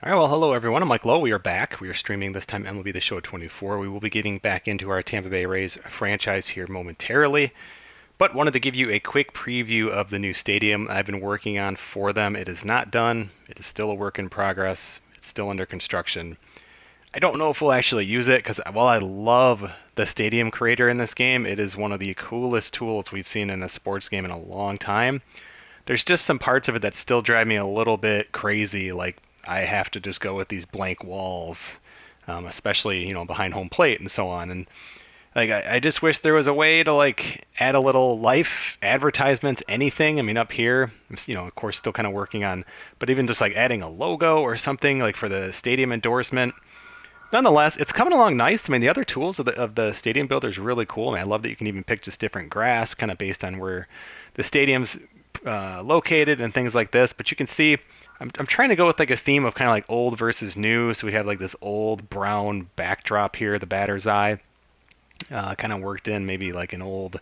All right, well, hello everyone. I'm Lowe. We are back. We are streaming this time MLB The Show 24. We will be getting back into our Tampa Bay Rays franchise here momentarily, but wanted to give you a quick preview of the new stadium I've been working on for them. It is not done. It is still a work in progress. It's still under construction. I don't know if we'll actually use it because while I love the stadium creator in this game, it is one of the coolest tools we've seen in a sports game in a long time. There's just some parts of it that still drive me a little bit crazy, like I have to just go with these blank walls, especially behind home plate and so on. And like I just wish there was a way to like add a little life, advertisements, anything. I mean, up here, of course, still kind of working on, but even just like adding a logo or something like for the stadium endorsement. Nonetheless, it's coming along nice. I mean, the other tools of the stadium builder is really cool. I mean, I love that you can even pick just different grass, kind of based on where the stadium's located and things like this. But you can see, I'm trying to go with like a theme of kind of like old versus new. So we have like this old brown backdrop here, the batter's eye, kind of worked in maybe like an old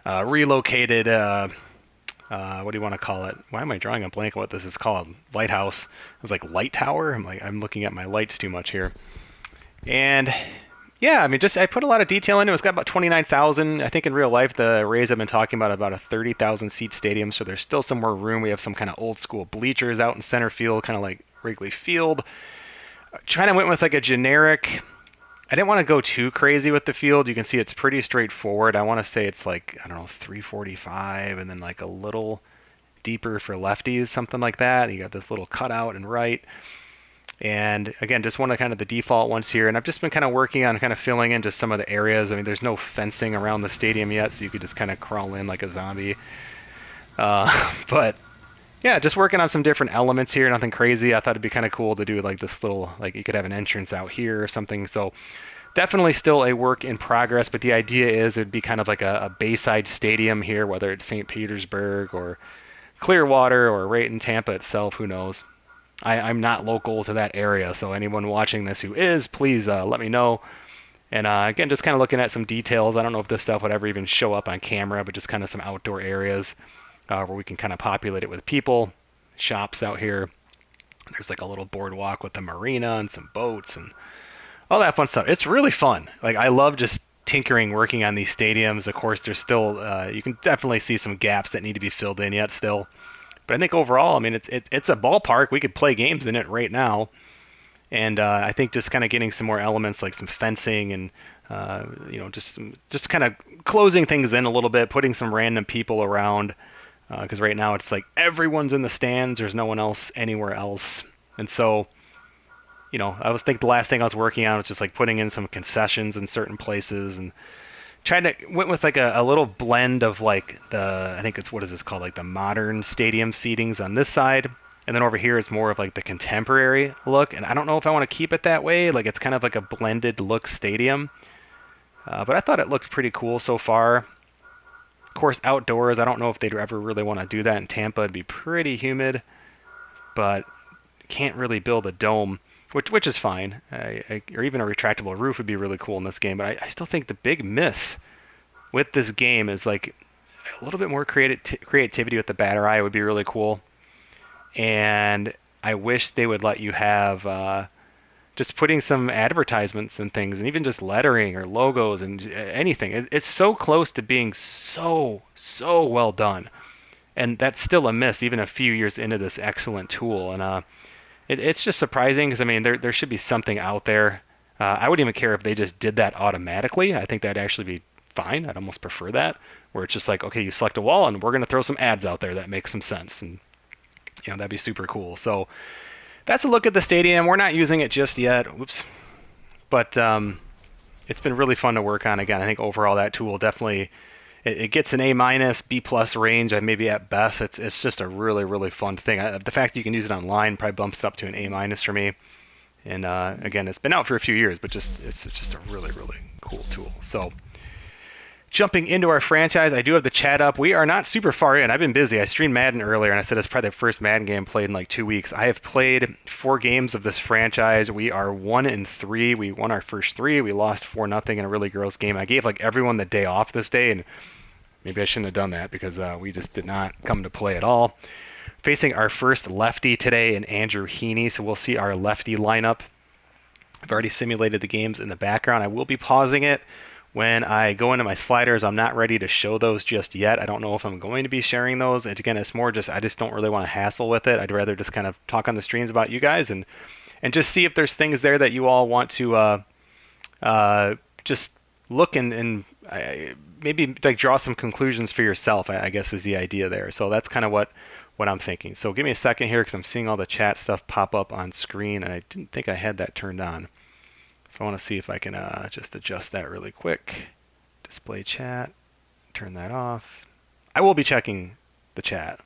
relocated. What do you want to call it? Why am I drawing a blank on what this is called? Lighthouse. It was like light tower. I'm looking at my lights too much here. And yeah, I mean, just I put a lot of detail in it. It's got about 29,000. I think in real life, the Rays have been talking about a 30,000 seat stadium, so there's still some more room. We have some kind of old school bleachers out in center field, kind of like Wrigley Field. Trying to went with like a generic. I didn't want to go too crazy with the field. You can see it's pretty straightforward. I want to say it's like, I don't know, 345 and then like a little deeper for lefties, something like that. You got this little cutout and right. And again, just one of kind of the default ones here. And I've just been kind of working on kind of filling in just some of the areas. I mean, there's no fencing around the stadium yet, so you could just kind of crawl in like a zombie. But yeah, just working on some different elements here. Nothing crazy. I thought it'd be kind of cool to do like this little, like you could have an entrance out here or something. So definitely still a work in progress. But the idea is it'd be kind of like a Bayside stadium here, whether it's St. Petersburg or Clearwater or right in Tampa itself. Who knows? I'm not local to that area, so anyone watching this who is, please let me know. And again, just kind of looking at some details. I don't know if this stuff would ever even show up on camera, but just kind of some outdoor areas where we can kind of populate it with people, shops out here. There's like a little boardwalk with a marina and some boats and all that fun stuff. It's really fun. Like I love just tinkering, working on these stadiums. Of course, there's still you can definitely see some gaps that need to be filled in yet still. But I think overall, I mean, it's a ballpark. We could play games in it right now, and I think just kind of getting some more elements like some fencing and just kind of closing things in a little bit, putting some random people around because right now it's like everyone's in the stands. There's no one else anywhere else, and so I was think the last thing I was working on was just like putting in some concessions in certain places and went with like a little blend of like I think it's what is this called, like the modern stadium seatings on this side, and then over here it's more of like the contemporary look. And I don't know if I want to keep it that way. Like it's kind of like a blended look stadium, but I thought it looked pretty cool so far. Of course, outdoors, I don't know if they'd ever really want to do that in Tampa. It'd be pretty humid, but can't really build a dome. Which is fine, or even a retractable roof would be really cool in this game. But I still think the big miss with this game is like a little bit more creativity with the batter eye would be really cool. And I wish they would let you have just putting some advertisements and things, and even just lettering or logos and anything. It's so close to being so well done, and that's still a miss even a few years into this excellent tool. And it's just surprising because I mean there should be something out there. I wouldn't even care if they just did that automatically. I think that'd actually be fine. I'd almost prefer that, where it's just like, okay, you select a wall and we're gonna throw some ads out there that make some sense, and that'd be super cool. So that's a look at the stadium. We're not using it just yet. Whoops. But it's been really fun to work on. Again, I think overall that tool definitely it gets an A minus, B plus range, maybe at best. It's just a really fun thing. The fact that you can use it online probably bumps it up to an A minus for me. And again, it's been out for a few years, but it's just a really cool tool. So jumping into our franchise, I do have the chat up. We are not super far in. I've been busy. I streamed Madden earlier, and I said it's probably the first Madden game played in like 2 weeks. I have played 4 games of this franchise. We are 1-3. We won our first 3. We lost 4-0 in a really gross game. I gave like everyone the day off this day, and maybe I shouldn't have done that because we just did not come to play at all. facing our first lefty today in Andrew Heaney, so we'll see our lefty lineup. I've already simulated the games in the background. I will be pausing it when I go into my sliders. I'm not ready to show those just yet. I don't know if I'm going to be sharing those. And again, it's more just I just don't really want to hassle with it. I'd rather just kind of talk on the streams about you guys and just see if there's things there that you all want to just look and maybe like draw some conclusions for yourself. I guess is the idea there. So that's kind of what I'm thinking. So give me a second here because I'm seeing all the chat stuff pop up on screen, and I didn't think I had that turned on. So I want to see if I can just adjust that really quick. Display chat, turn that off. I will be checking the chat.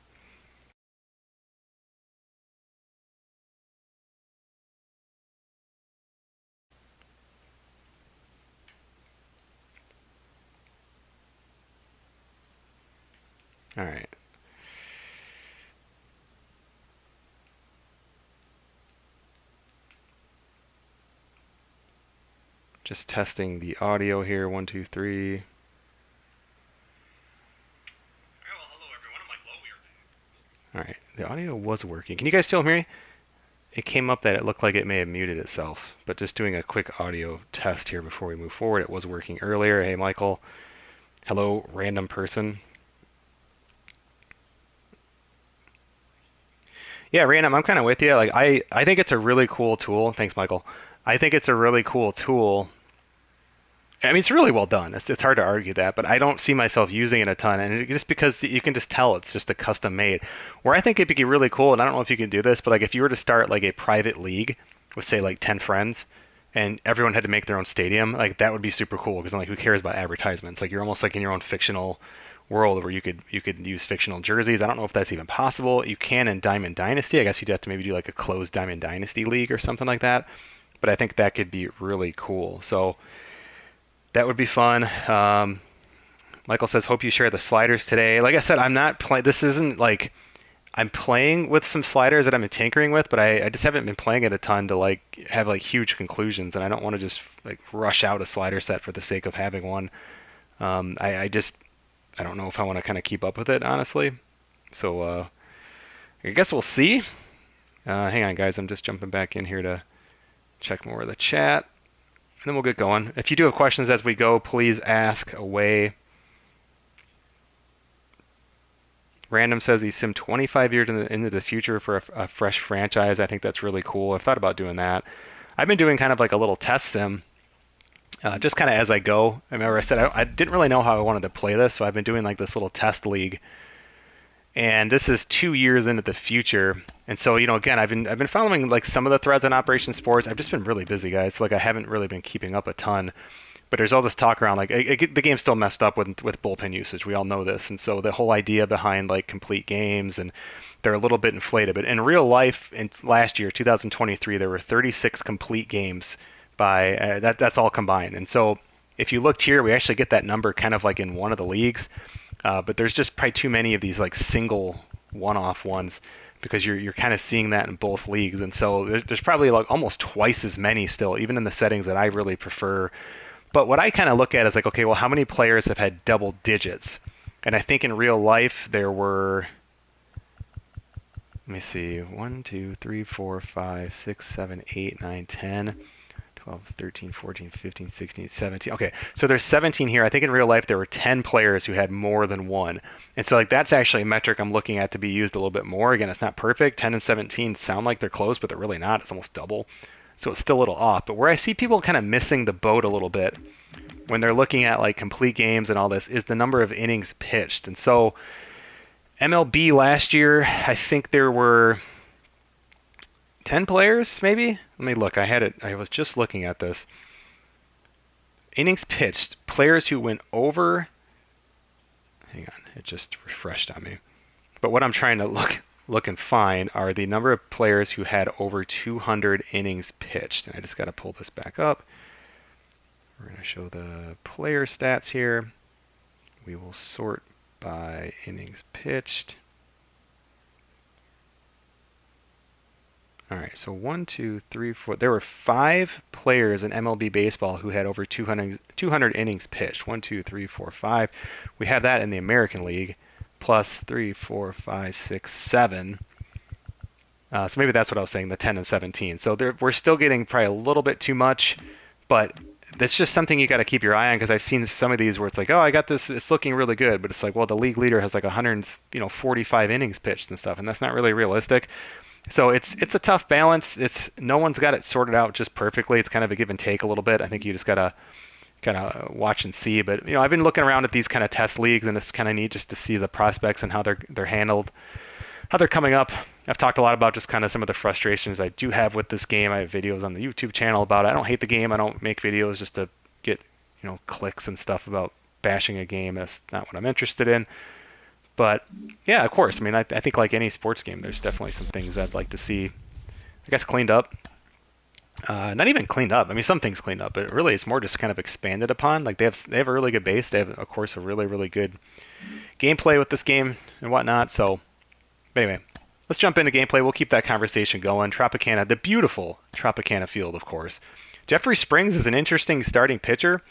All right. Just testing the audio here. 1, 2, 3. All right, the audio was working. Can you guys still hear me? It came up that it looked like it may have muted itself, but just doing a quick audio test here before we move forward. It was working earlier. Hey, Michael. Hello, random person. Yeah, random. I'm kind of with you. Like, I think it's a really cool tool. Thanks, Michael. I think it's a really cool tool. I mean, it's really well done. It's hard to argue that, but I don't see myself using it a ton. And just because you can just tell it's just a custom made. Where I think it'd be really cool, and I don't know if you can do this, but like if you were to start like a private league with say like 10 friends, and everyone had to make their own stadium, like that would be super cool because like who cares about advertisements? Like you're almost like in your own fictional world where you could use fictional jerseys. I don't know if that's even possible. You can in Diamond Dynasty. I guess you'd have to maybe do like a closed Diamond Dynasty league or something like that. But I think that could be really cool. So that would be fun. Michael says, "Hope you share the sliders today." Like I said, I'm not playing. This isn't like I'm playing with some sliders that I'm tinkering with, but I just haven't been playing it a ton to like have like huge conclusions, and I don't want to just like rush out a slider set for the sake of having one. I just I don't know if I want to kind of keep up with it, honestly. So I guess we'll see. Hang on, guys. I'm just jumping back in here to check more of the chat, and then we'll get going. If you do have questions as we go, please ask away. Random says he's sim 25 years into the future for a fresh franchise. I think that's really cool. I've thought about doing that. I've been doing kind of like a little test sim, just kind of as I go. I remember I said I didn't really know how I wanted to play this, so I've been doing like this little test league. And this is 2 years into the future. And so, again, I've been following like some of the threads on Operation Sports. I've just been really busy, guys. So, like I haven't really been keeping up a ton. But there's all this talk around like the game's still messed up with bullpen usage. We all know this, and so the whole idea behind like complete games and they're a little bit inflated. But in real life, in last year, 2023, there were 36 complete games by that's all combined. And so if you looked here, we actually get that number kind of like in one of the leagues, but there's just probably too many of these like single one-off ones because you're kind of seeing that in both leagues. And so there's probably like almost twice as many still, even in the settings that I really prefer. But what I kind of look at is like, okay, well, how many players have had double digits? And I think in real life there were, let me see, 1, 2, 3, 4, 5, 6, 7, 8, 9, 10, 12, 13, 14, 15, 16, 17. Okay, so there's 17 here. I think in real life there were 10 players who had more than one. And so like that's actually a metric I'm looking at to be used a little bit more. Again, it's not perfect. 10 and 17 sound like they're close, but they're really not. It's almost double. So it's still a little off. But where I see people kind of missing the boat a little bit when they're looking at like complete games and all this is the number of innings pitched. And so MLB last year, I think there were 10 players maybe. Let me look. I was just looking at this. Innings pitched, players who went over. Hang on, it just refreshed on me. But what I'm trying to look and find are the number of players who had over 200 innings pitched. And I just got to pull this back up. We're going to show the player stats here. We will sort by innings pitched. All right, so 1, 2, 3, 4. There were 5 players in MLB baseball who had over 200 innings pitched. 1, 2, 3, 4, 5. We have that in the American League. Plus 3, 4, 5, 6, 7. So maybe that's what I was saying, the 10 and 17. So we're still getting probably a little bit too much, but that's just something you got to keep your eye on because I've seen some of these where it's like, oh, I got this, it's looking really good, but it's like, well, the league leader has like 100, 45 innings pitched and stuff, and that's not really realistic. So it's a tough balance. It's no one's got it sorted out just perfectly. It's kind of a give and take a little bit. I think you just gotta kind of watch and see. But I've been looking around at these kind of test leagues, and it's kind of neat just to see the prospects and how they're handled, how they're coming up. I've talked a lot about just kind of some of the frustrations I do have with this game. I have videos on the YouTube channel about it. I don't hate the game. I don't make videos just to get, clicks and stuff about bashing a game. That's not what I'm interested in. But yeah, of course. I mean, I think like any sports game, there's definitely some things I'd like to see, I guess, cleaned up. Not even cleaned up. I mean, some things cleaned up, but really it's more just kind of expanded upon. Like they have a really good base. They have, of course, a really really good gameplay with this game and whatnot. So, anyway, let's jump into gameplay. We'll keep that conversation going. Tropicana, the beautiful Tropicana field, of course. Jeffrey Springs is an interesting starting pitcher.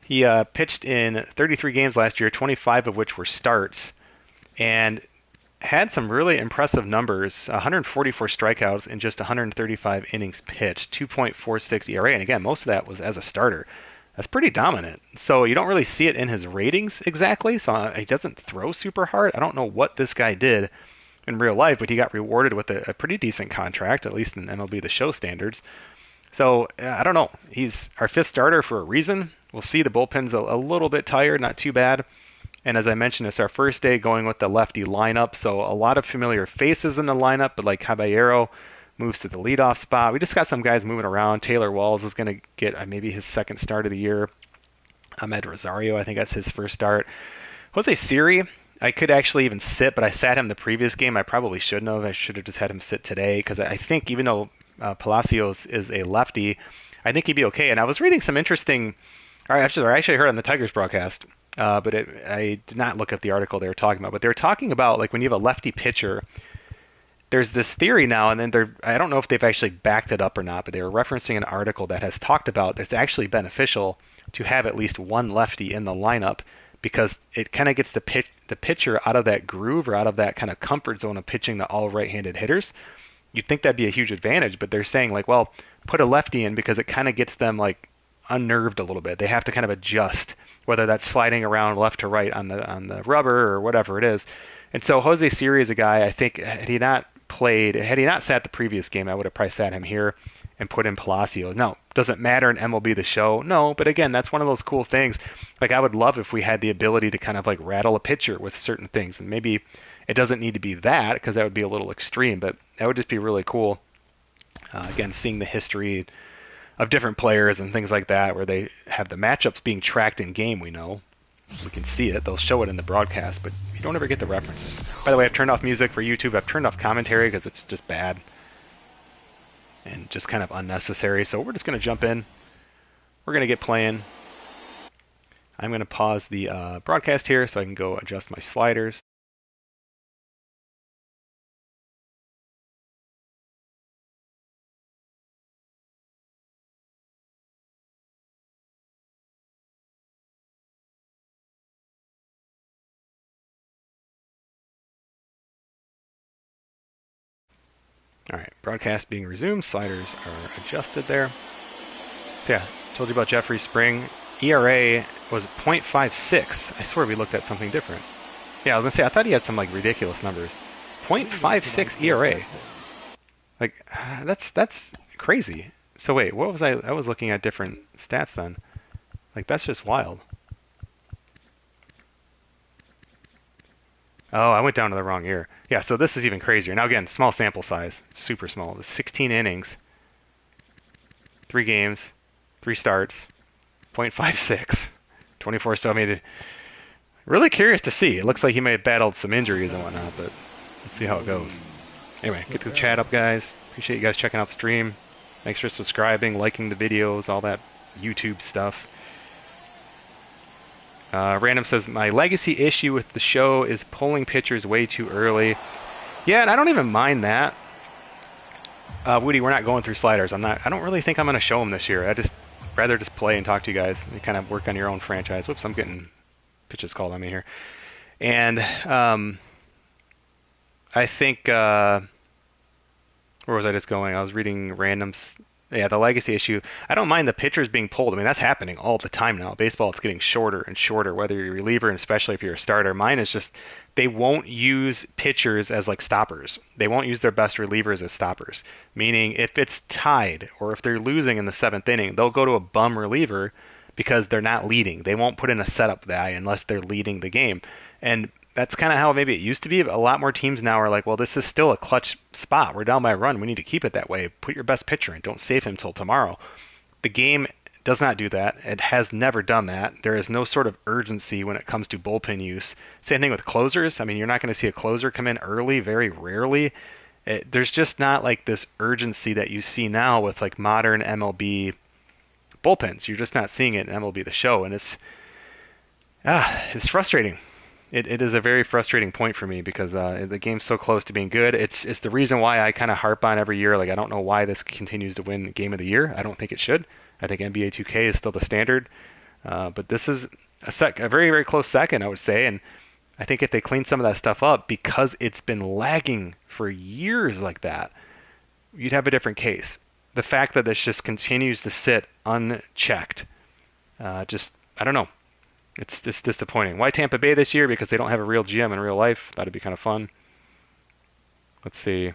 He pitched in 33 games last year, 25 of which were starts, and had some really impressive numbers, 144 strikeouts in just 135 innings pitched, 2.46 ERA, and again, most of that was as a starter. That's pretty dominant. So you don't really see it in his ratings exactly, so he doesn't throw super hard. I don't know what this guy did in real life, but he got rewarded with a pretty decent contract, at least in MLB The Show standards. So I don't know. He's our fifth starter for a reason. We'll see. The bullpen's a little bit tired, not too bad. And as I mentioned, it's our first day going with the lefty lineup, so a lot of familiar faces in the lineup, but like Caballero moves to the leadoff spot. We just got some guys moving around. Taylor Walls is going to get maybe his second start of the year. Ahmed Rosario, I think that's his first start. Jose Siri, I could actually even sit, but I sat him the previous game. I probably shouldn't have. I should have just had him sit today because I think even though Palacios is a lefty, I think he'd be okay. And I was reading some interesting. I actually heard on the Tigers broadcast, but I did not look up the article they were talking about. But they were talking about like when you have a lefty pitcher, there's this theory now, and then I don't know if they've actually backed it up or not, but they were referencing an article that has talked about it's actually beneficial to have at least one lefty in the lineup because it kind of gets the pitcher out of that groove or out of that kind of comfort zone of pitching to all right-handed hitters. You'd think that'd be a huge advantage, but they're saying like, well, put a lefty in because it kind of gets them like unnerved a little bit. They have to kind of adjust, whether that's sliding around left to right on the rubber or whatever it is. And so Jose Siri is a guy, I think, had he not sat the previous game, I would have probably sat him here and put in Palacio. Now, does it matter in MLB The Show? No, but again, that's one of those cool things. Like, I would love if we had the ability to kind of like rattle a pitcher with certain things. And maybe it doesn't need to be that because that would be a little extreme, but that would just be really cool. Again, seeing the history of different players and things like that where they have the matchups being tracked in game, we can see it. They'll show it in the broadcast, but you don't ever get the references. By the way, I've turned off music for YouTube. I've turned off commentary because it's just bad and just kind of unnecessary. So we're just going to jump in. We're going to get playing. I'm going to pause the broadcast here so I can go adjust my sliders. All right, broadcast being resumed. Sliders are adjusted there. So yeah, told you about Jeffrey Spring. ERA was 0.56. I swear we looked at something different. Yeah, I was gonna say I thought he had some like ridiculous numbers. 0.56 ERA. Like that's crazy. So wait, what was I was looking at different stats then. Like that's just wild. Oh, I went down to the wrong year. Yeah, so this is even crazier. Now again, small sample size, super small. It was 16 innings, 3 games, 3 starts, 0.56, 24. So I mean, really curious to see. It looks like he may have battled some injuries and whatnot, but let's see how it goes. Anyway, get the chat up, guys. Appreciate you guys checking out the stream. Thanks for subscribing, liking the videos, all that YouTube stuff. Random says, my legacy issue with the show is pulling pitchers way too early. Yeah, and I don't even mind that. Woody, we're not going through sliders. I don't really think I'm going to show them this year. I just rather just play and talk to you guys and kind of work on your own franchise. Whoops, I'm getting pitches called on me here. And I think Where was I just going? I was reading randoms. Yeah, the legacy issue. I don't mind the pitchers being pulled. I mean, that's happening all the time now. Baseball, it's getting shorter and shorter, whether you're a reliever and especially if you're a starter. Mine is just they won't use pitchers as like stoppers. They won't use their best relievers as stoppers. Meaning, if it's tied or if they're losing in the seventh inning, they'll go to a bum reliever because they're not leading. They won't put in a setup guy unless they're leading the game. And that's kind of how maybe it used to be. But a lot more teams now are like, well, this is still a clutch spot. We're down by a run. We need to keep it that way. Put your best pitcher in. Don't save him till tomorrow. The game does not do that. It has never done that. There is no sort of urgency when it comes to bullpen use. Same thing with closers. I mean, you're not going to see a closer come in early, very rarely. There's just not like this urgency that you see now with like modern MLB bullpens. You're just not seeing it in MLB The Show, and it's frustrating. It is a very frustrating point for me because the game's so close to being good. It's the reason why I kind of harp on every year. Like I don't know why this continues to win Game of the Year. I don't think it should. I think NBA 2K is still the standard, but this is a very very close second, I would say. And I think if they clean some of that stuff up, because it's been lagging for years like that, you'd have a different case. The fact that this just continues to sit unchecked, just I don't know. It's just disappointing. Why Tampa Bay this year? Because they don't have a real GM in real life. That'd be kind of fun. Let's see.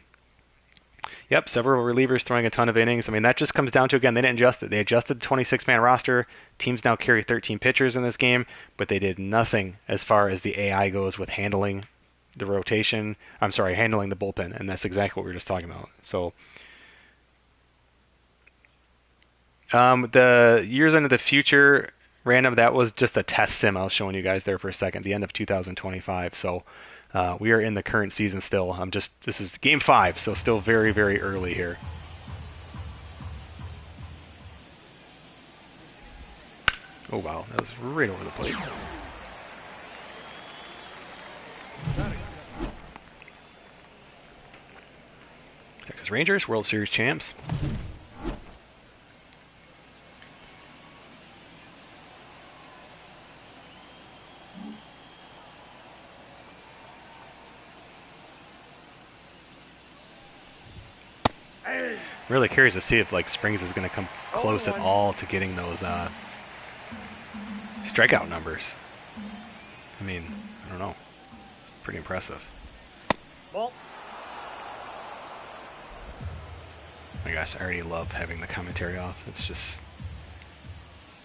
Yep, several relievers throwing a ton of innings. I mean, that just comes down to, again, they didn't adjust it. They adjusted the 26-man roster. Teams now carry 13 pitchers in this game, but they did nothing as far as the AI goes with handling the rotation. I'm sorry, handling the bullpen, and that's exactly what we were just talking about. So the years into the future random, that was just a test sim I was showing you guys there for a second, the end of 2025. So we are in the current season still. This is game 5, so still very, very early here. Oh wow, that was right over the plate. Texas Rangers, World Series champs. Really curious to see if like Springs is going to come close at all to getting those strikeout numbers. I mean, I don't know. It's pretty impressive. Ball. Oh my gosh, I already love having the commentary off. It's just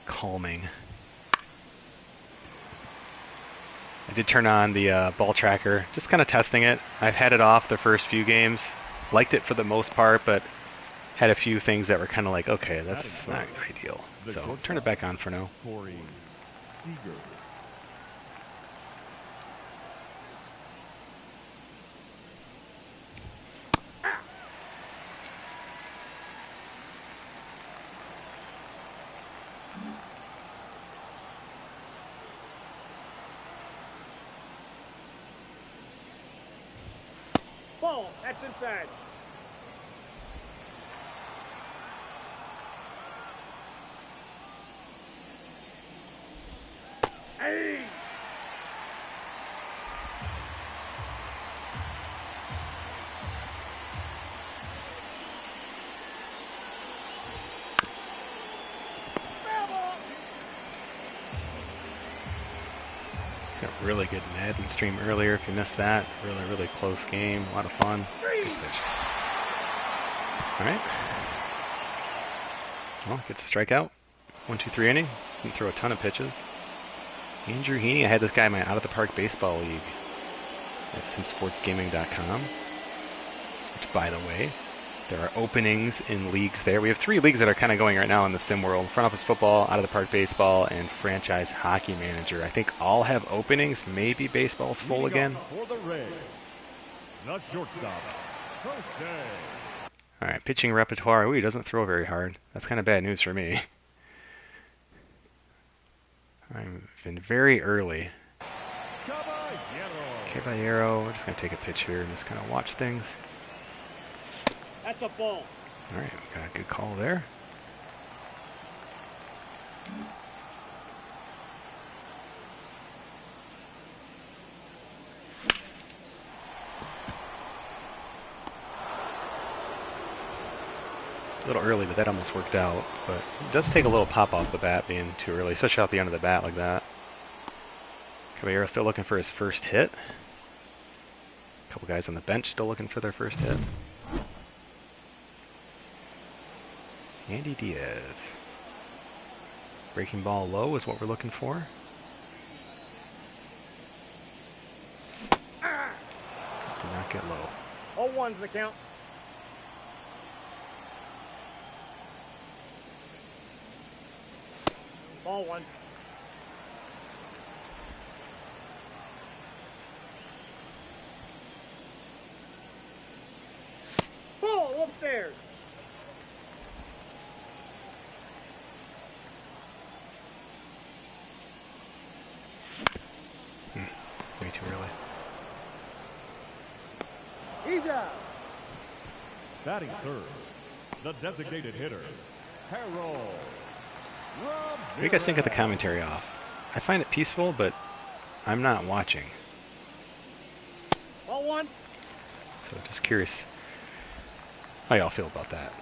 calming. I did turn on the ball tracker, just kind of testing it. I've had it off the first few games. Liked it for the most part, but had a few things that were kind of like, okay, that's not ideal. So turn it back on for now. Ball, that's inside. Hey! Got a really good Madden stream earlier if you missed that. Really, really close game. A lot of fun. Alright. Well, gets a strikeout. 1-2-3 inning. Didn't throw a ton of pitches. Andrew Heaney, I had this guy in my Out of the Park Baseball League at simsportsgaming.com. Which, by the way, there are openings in leagues there. We have 3 leagues that are kind of going right now in the sim world. Front Office Football, Out of the Park Baseball, and Franchise Hockey Manager. I think all have openings. Maybe baseball's full again. Alright, pitching repertoire. Ooh, he doesn't throw very hard. That's kind of bad news for me. I've been very early. Caballero, we're just going to take a pitch here and just kind of watch things. That's a ball. Alright, we got a good call there. A little early, but that almost worked out. But it does take a little pop off the bat being too early, especially out the end of the bat like that. Caballero still looking for his first hit. A couple guys on the bench still looking for their first hit. Andy Diaz. Breaking ball low is what we're looking for. Did not get low. All one's the count. Ball one. Ball upstairs. Way too early. He's out. Batting third, the designated hitter, Harold. What do you guys think of the commentary off? I find it peaceful, but I'm not watching. Ball one. So just curious how y'all feel about that.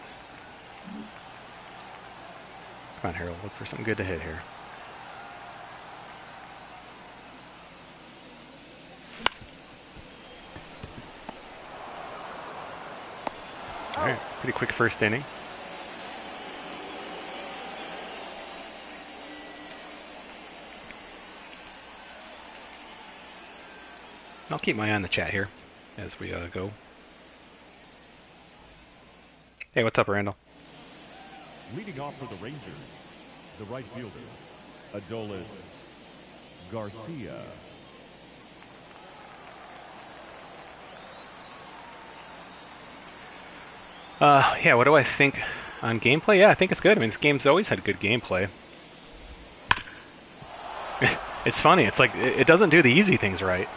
Come on, Harold, look for something good to hit here. All right, pretty quick first inning. I'll keep my eye on the chat here as we go. Hey, what's up, Randall? Leading off for the Rangers, the right fielder, Adolis Garcia. Yeah, what do I think on gameplay? Yeah, I think it's good. I mean, this game's always had good gameplay. It's funny. It's like it doesn't do the easy things right.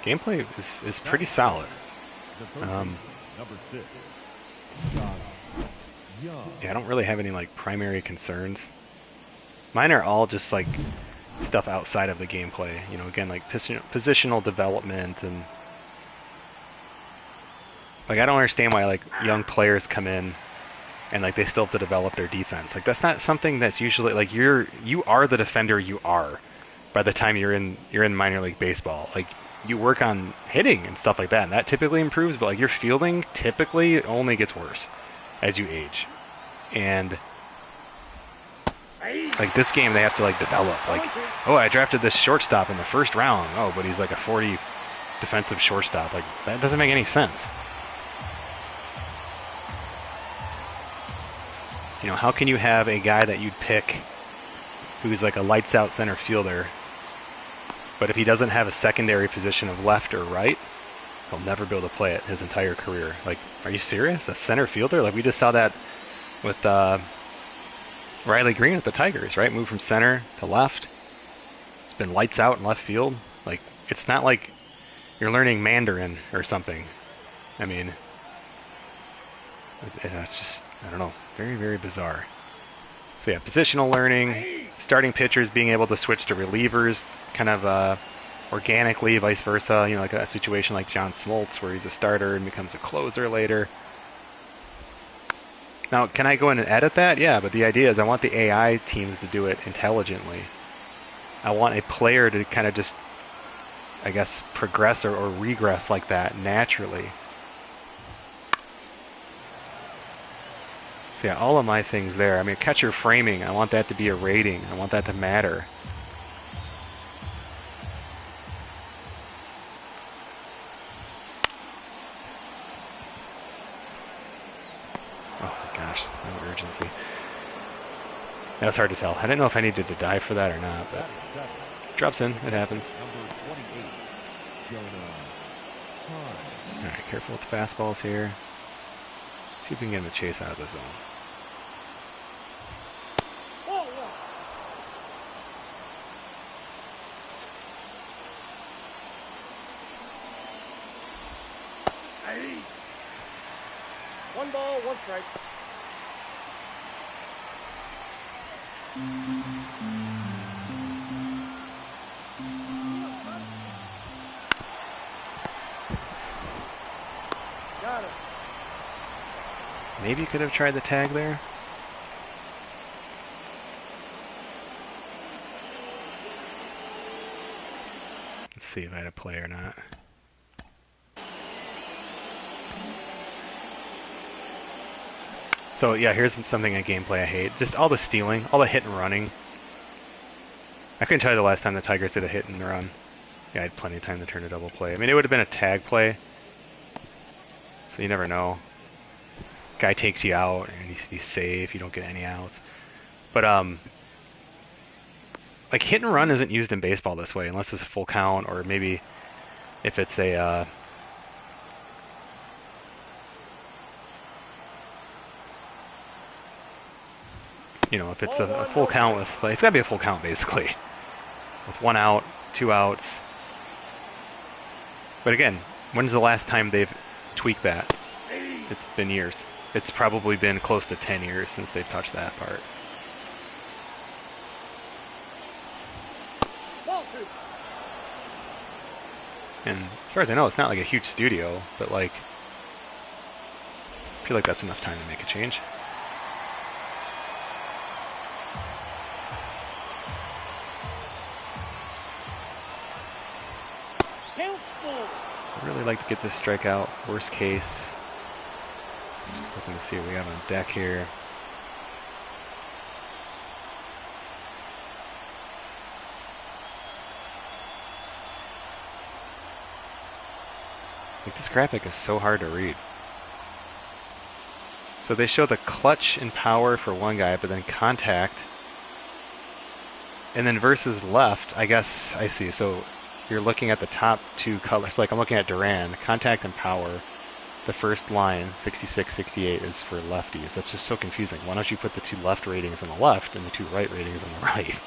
Gameplay is pretty solid. Number 6. Yeah, I don't really have any like primary concerns. Mine are all just like stuff outside of the gameplay. You know, again, like positional development and like I don't understand why like young players come in and like they still have to develop their defense. Like that's not something that's usually like you are the defender you are by the time you're in minor league baseball. Like you work on hitting and stuff like that, and that typically improves, but like your fielding typically only gets worse as you age. And like this game they have to like develop. Like, oh, I drafted this shortstop in the first round. Oh, but he's like a 40 defensive shortstop. Like that doesn't make any sense. You know, how can you have a guy that you'd pick who's like a lights out center fielder, but if he doesn't have a secondary position of left or right, he'll never be able to play it his entire career? Like, are you serious? A center fielder? Like we just saw that with Riley Green at the Tigers, right? Moved from center to left. It's been lights out in left field. Like, it's not like you're learning Mandarin or something. I mean, it's just, I don't know, very, very bizarre. So yeah, positional learning, starting pitchers being able to switch to relievers kind of organically, vice versa. You know, like a situation like John Smoltz where he's a starter and becomes a closer later. Now, can I go in and edit that? Yeah, but the idea is I want the AI teams to do it intelligently. I want a player to kind of just, I guess, progress or regress like that naturally. So yeah, all of my things there. I mean, catcher framing, I want that to be a rating. I want that to matter. Oh my gosh, no urgency. That was hard to tell. I didn't know if I needed to dive for that or not, but drops in. It happens. All right, careful with the fastballs here. See if we can get him to chase out of the zone. One ball, one strike. maybe could have tried the tag there. Let's see if I had a play or not. So yeah, here's something in gameplay I hate. Just all the stealing, all the hit and running. I couldn't tell you the last time the Tigers did a hit and run. Yeah, I had plenty of time to turn a double play. I mean, it would have been a tag play. So you never know. Guy takes you out, and he's safe. You don't get any outs. But like hit and run isn't used in baseball this way, unless it's a full count, or maybe if it's a you know, if it's a full count with, like, it's got to be a full count basically, with 1 out, 2 outs. But again, when's the last time they've tweaked that? It's been years. It's probably been close to 10 years since they've touched that part. And as far as I know, it's not like a huge studio, but like, I feel like that's enough time to make a change. I'd really like to get this strikeout. Worst case. Just looking to see what we have on deck here. Like, this graphic is so hard to read. So they show the clutch and power for one guy, but then contact. And then versus left, I guess, I see. So you're looking at the top 2 colors. Like I'm looking at Duran, contact and power. The first line, 66, 68, is for lefties. That's just so confusing. Why don't you put the 2 left ratings on the left and the 2 right ratings on the right?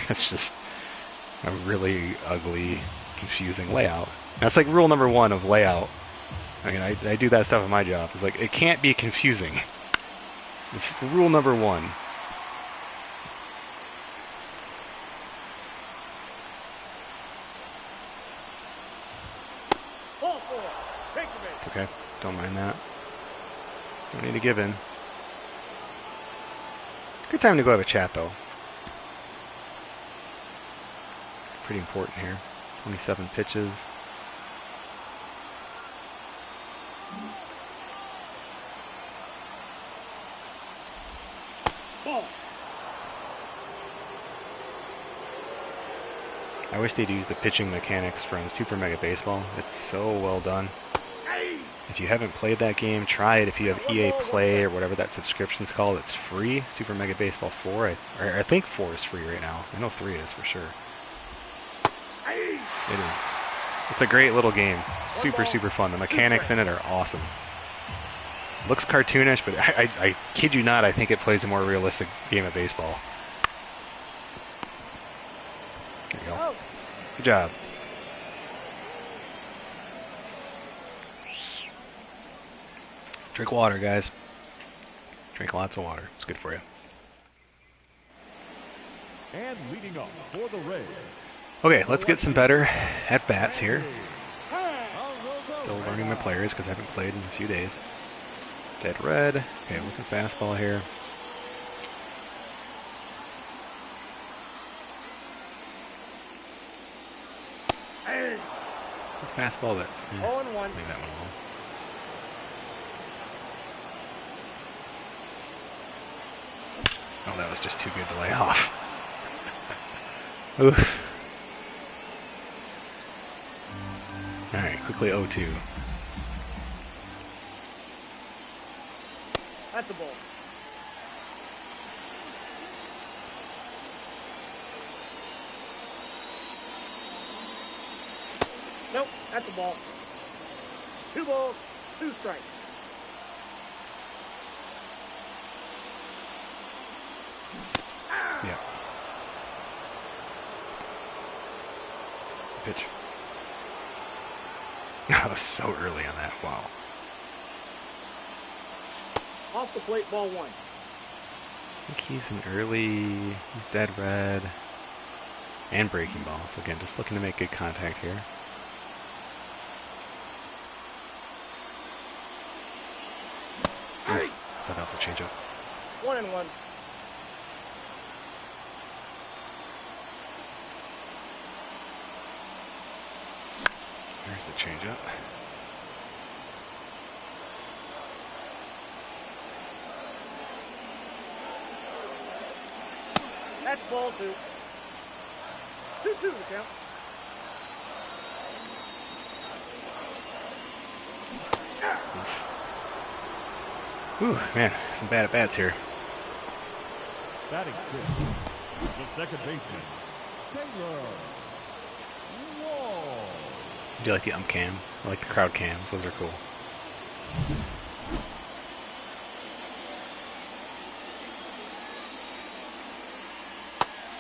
That's just a really ugly, confusing layout. That's like rule number 1 of layout. I mean, I do that stuff in my job. It's like, it can't be confusing. It's rule number 1. It's okay. Don't mind that. Don't need to give in. Good time to go have a chat, though. Pretty important here. 27 pitches. I wish they'd use the pitching mechanics from Super Mega Baseball. It's so well done. If you haven't played that game, try it. If you have EA Play or whatever that subscription's called, it's free. Super Mega Baseball 4. I think 4 is free right now. I know 3 is for sure. It is. It's a great little game. Super, super fun. The mechanics in it are awesome. Looks cartoonish, but I kid you not, I think it plays a more realistic game of baseball. There you go. Good job. Drink water, guys. Drink lots of water. It's good for you. And leading off for the Rays. Okay, let's get some better at-bats here. Still learning my players because I haven't played in a few days. Dead red. Okay, looking fastball here. This fastball that... leave that one alone. Oh, that was just too good to lay off. Oof. Alright, quickly 0-2. That's a ball. Nope, that's a ball. 2 balls, 2 strikes. Yeah. Pitch. I was so early on that. Wow. Off the plate, ball 1. I think he's an early. He's dead red. And breaking ball. So again, just looking to make good contact here. Hey. That also change up. 1-1. There's the change up. That's ball 2. 2-2 the count. Ooh, man, some bad at-bats here. Batting fifth, the second baseman, Taylor Lowe. I do like the cam. I like the crowd cams. Those are cool.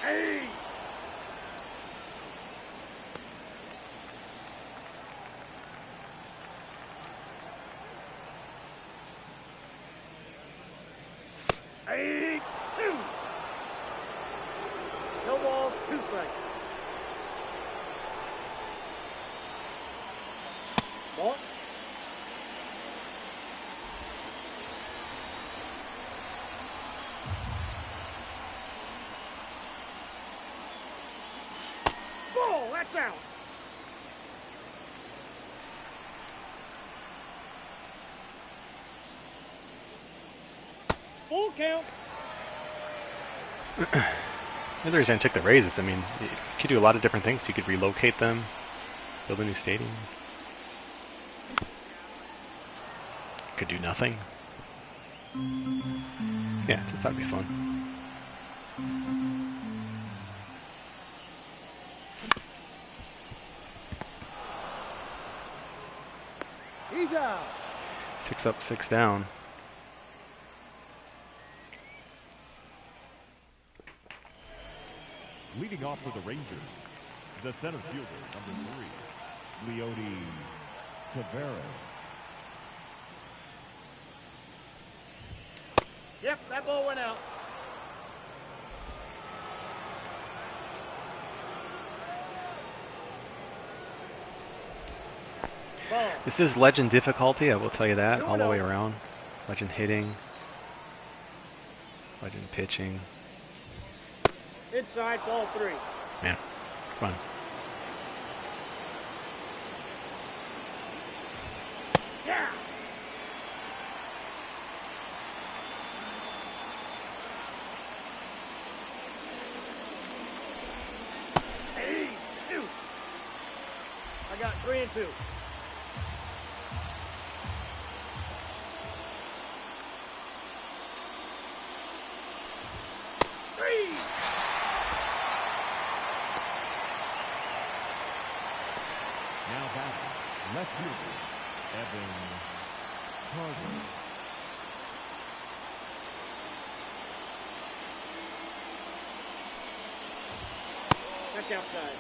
Hey. Hey. 2. No balls, 2 strikes. Ball. Ball, that's out. Full count. The other reason I took the Rays is, I mean, you could do a lot of different things. You could relocate them, build a new stadium. Could do nothing. Yeah, just thought it'd be fun. He's out. 6 up, 6 down. Leading off for the Rangers, the center fielder, number 3, Leone Taveras. Yep, that ball went out. Ball. This is legend difficulty, I will tell you that, all the way around. Legend hitting, legend pitching. Inside, ball 3. Man, fun. Yeah. Hey, 2. I got 3 and 2. Now batting, left fielder, Evan Carter. That's outside.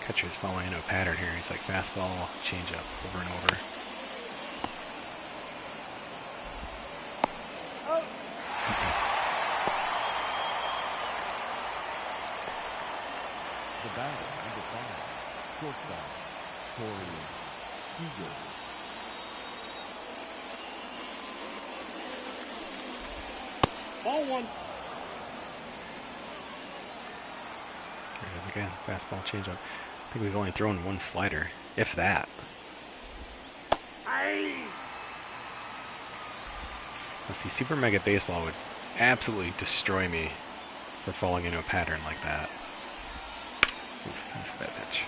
Catcher's following a pattern here. He's like fastball, change up over and over. Oh. The batter, number 5, shortstop, Corey Seager. Ball 1. There it is again, fastball, change up. I think we've only thrown 1 slider, if that. Hey. Let's see, Super Mega Baseball would absolutely destroy me for falling into a pattern like that. Oof, that's a bad pitch.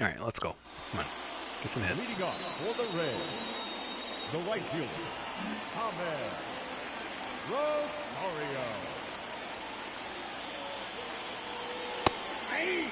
All right, let's go. Come on, get some hits. Leading off for the Rays, the right fielder, Ahmed Rosario. Hey.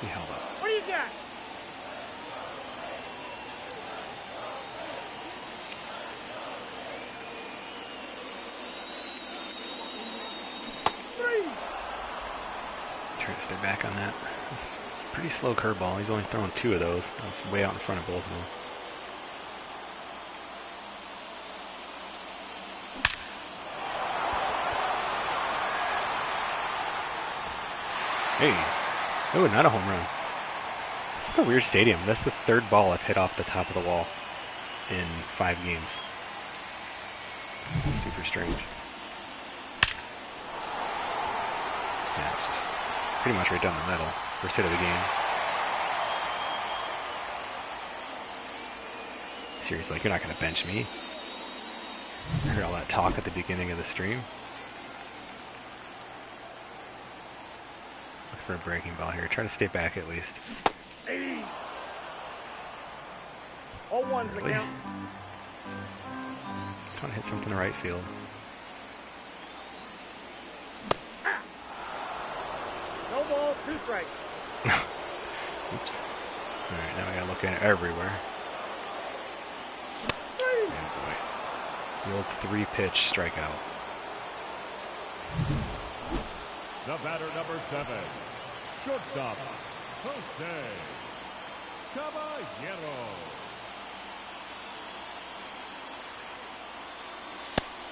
He held up. What do you got? Three. Try to stay back on that. That's a pretty slow curveball. He's only throwing 2 of those. That's way out in front of both of them. Hey. Oh, not a home run. It's a weird stadium. That's the 3rd ball I've hit off the top of the wall in 5 games. It's super strange. Yeah, it's just pretty much right down the middle. First hit of the game. Seriously, like, you're not going to bench me. I heard all that talk at the beginning of the stream. Look for a breaking ball here. Try to stay back at least. 80. All ones the Really? count. Just want to hit something to right field. No ball, 2 strikes. Oops. Alright, now I gotta look at it everywhere. Three. Oh boy. The old 3-pitch strikeout. The batter, number 7. Shortstop, Jose Caballero.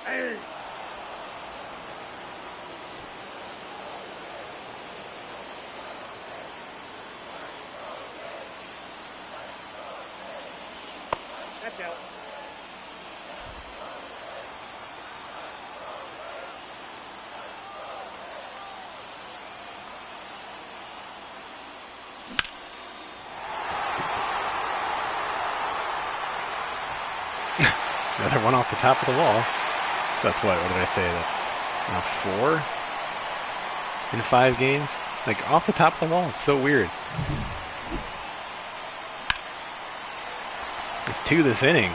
Hey. That's out. Another one off the top of the wall. So that's what did I say? That's now 4 in 5 games? Like, off the top of the wall. It's so weird. It's 2 this inning.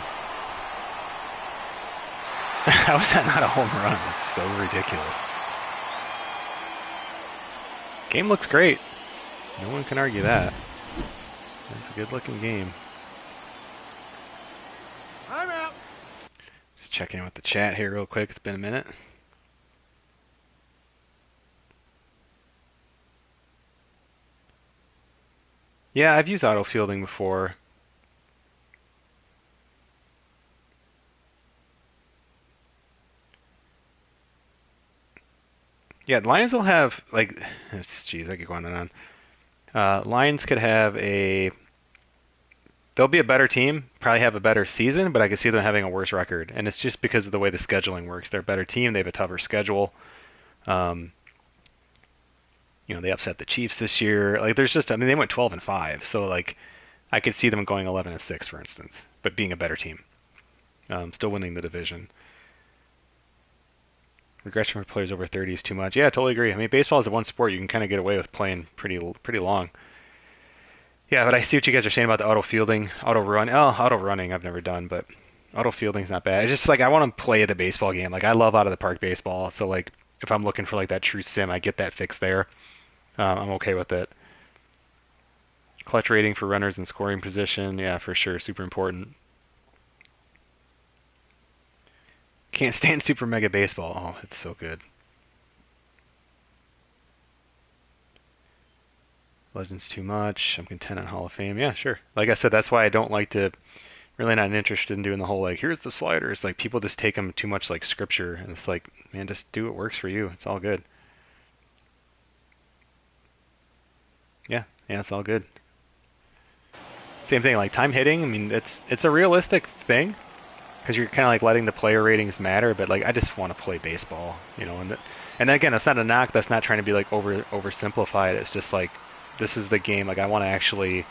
How is that not a home run? It's so ridiculous. Game looks great. No one can argue that. It's a good looking game. I'm out. Just checking in with the chat here real quick. It's been a minute. Yeah, I've used auto fielding before. Yeah, Lions will have, like, jeez, I could go on and on. Lions could have they'll be a better team, probably have a better season, but I could see them having a worse record. And it's just because of the way the scheduling works. They're a better team. They have a tougher schedule. They upset the Chiefs this year. Like, they went 12-5. So, like, I could see them going 11-6, for instance, but being a better team. Still winning the division. Regression for players over 30 is too much. Yeah, I totally agree. I mean, baseball is the one sport you can kind of get away with playing pretty long. Yeah, but I see what you guys are saying about the auto running I've never done, but auto fielding's not bad. It's just like I want to play the baseball game. Like, I love out of the park baseball, so like if I'm looking for like that true sim, I get that fix there. I'm okay with it. Clutch rating for runners in scoring position, yeah, for sure, super important. Can't stand Super Mega Baseball. Oh, it's so good. Legends too much. I'm content on Hall of Fame. Yeah, sure. Like I said, that's why I don't like to. Really not interested in doing the whole like here's the sliders. Like people just take them too much like scripture, and it's like, man, just do what works for you. It's all good. Yeah, it's all good. Same thing, like time hitting. I mean, it's a realistic thing because you're kind of like letting the player ratings matter. But like, I just want to play baseball, and again, it's not a knock. That's not trying to be like oversimplify it. It's just like this is the game. Like I want to actually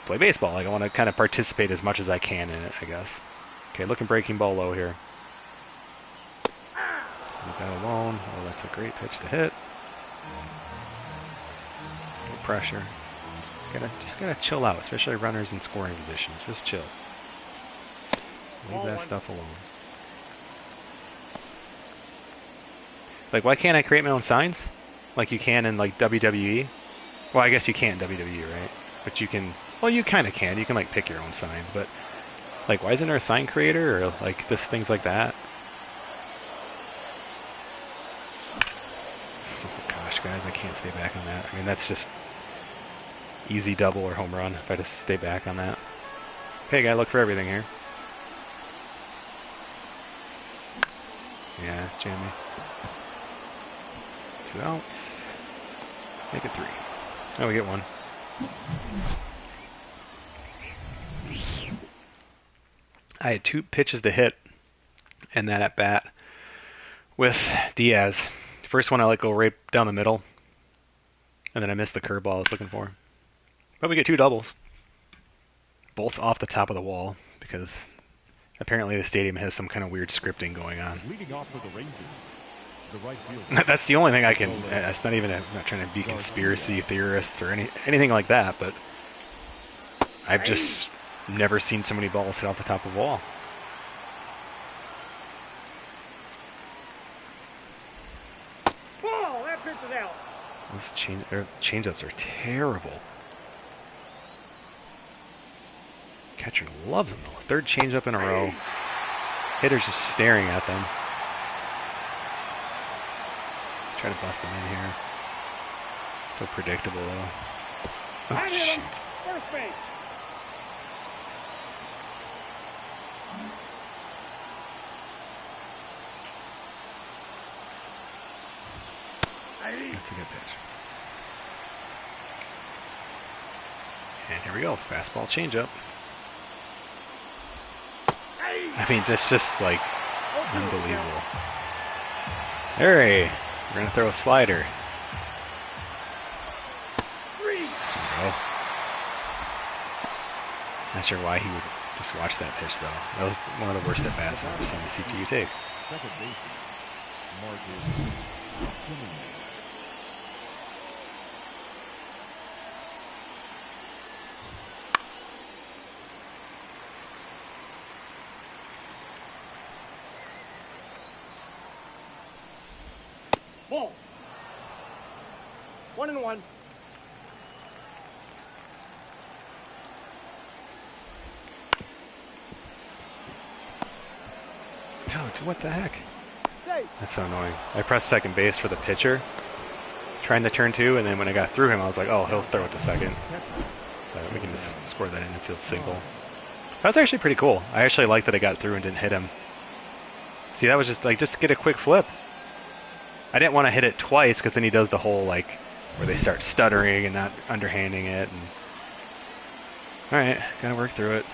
play baseball. Like I want to kind of participate as much as I can in it, I guess. Okay, looking breaking ball low here. Leave that alone. Oh, that's a great pitch to hit. No pressure. Just gotta chill out, especially runners in scoring positions. Just chill. Leave that stuff alone. Like, why can't I create my own signs? Like you can in like WWE? Well, I guess you can't in WWE, right? But you can. Well, you kind of can. You can like pick your own signs, but like, why isn't there a sign creator or like this things like that? Oh gosh, guys, I can't stay back on that. I mean, that's just easy double or home run if I just stay back on that. Okay, gotta look for everything here. Yeah, jammy. 2 outs. Make it 3. Oh, we get 1. I had 2 pitches to hit and that at bat with Diaz. First one I let go right down the middle, and then I missed the curveball I was looking for. But we get 2 doubles, both off the top of the wall, because apparently the stadium has some kind of weird scripting going on. Leading off for the Rangers, the right fielder. That's the only thing I can. It's not even. I'm not trying to be conspiracy theorist or anything like that, but I've just never seen so many balls hit off the top of the wall. Ball, that pitch is out. Those change-ups are terrible. Catcher loves them though. 3rd change-up in a row. Hitter's just staring at them. Try to bust them in here. So predictable though. Oh, I hit him. shoot. First base. That's a good pitch. And here we go. Fastball changeup. I mean, that's just like unbelievable. Hey, we're going to throw a slider. Three. There we go. Not sure why he would just watch that pitch, though. That was one of the worst at-bats I've ever seen the CPU take. Second baseman, Marcus Simmons. Ball. 1-1. Dude, what the heck? Safe. That's so annoying. I pressed second base for the pitcher, trying to turn 2, and then when I got through him, I was like, oh, he'll throw it to second. But we can just score that in and field single. That was actually pretty cool. I actually liked that I got through and didn't hit him. See, that was just like, just get a quick flip. I didn't want to hit it twice because then he does the whole like where they start stuttering and not underhanding it. And all right, gotta work through it.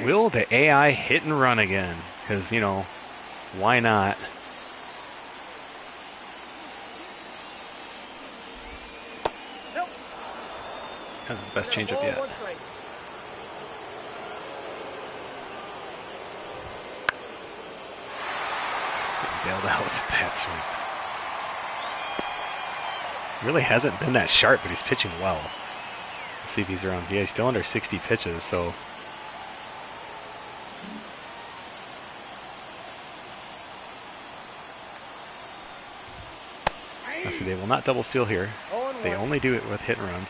Will the AI hit and run again? Because, you know, why not? Nope. That's his best changeup yet. Bailed out with some bad swings. Really hasn't been that sharp, but he's pitching well. Let's see if he's around. Yeah, he's still under 60 pitches, so. Now see, they will not double steal here. They only do it with hit and runs.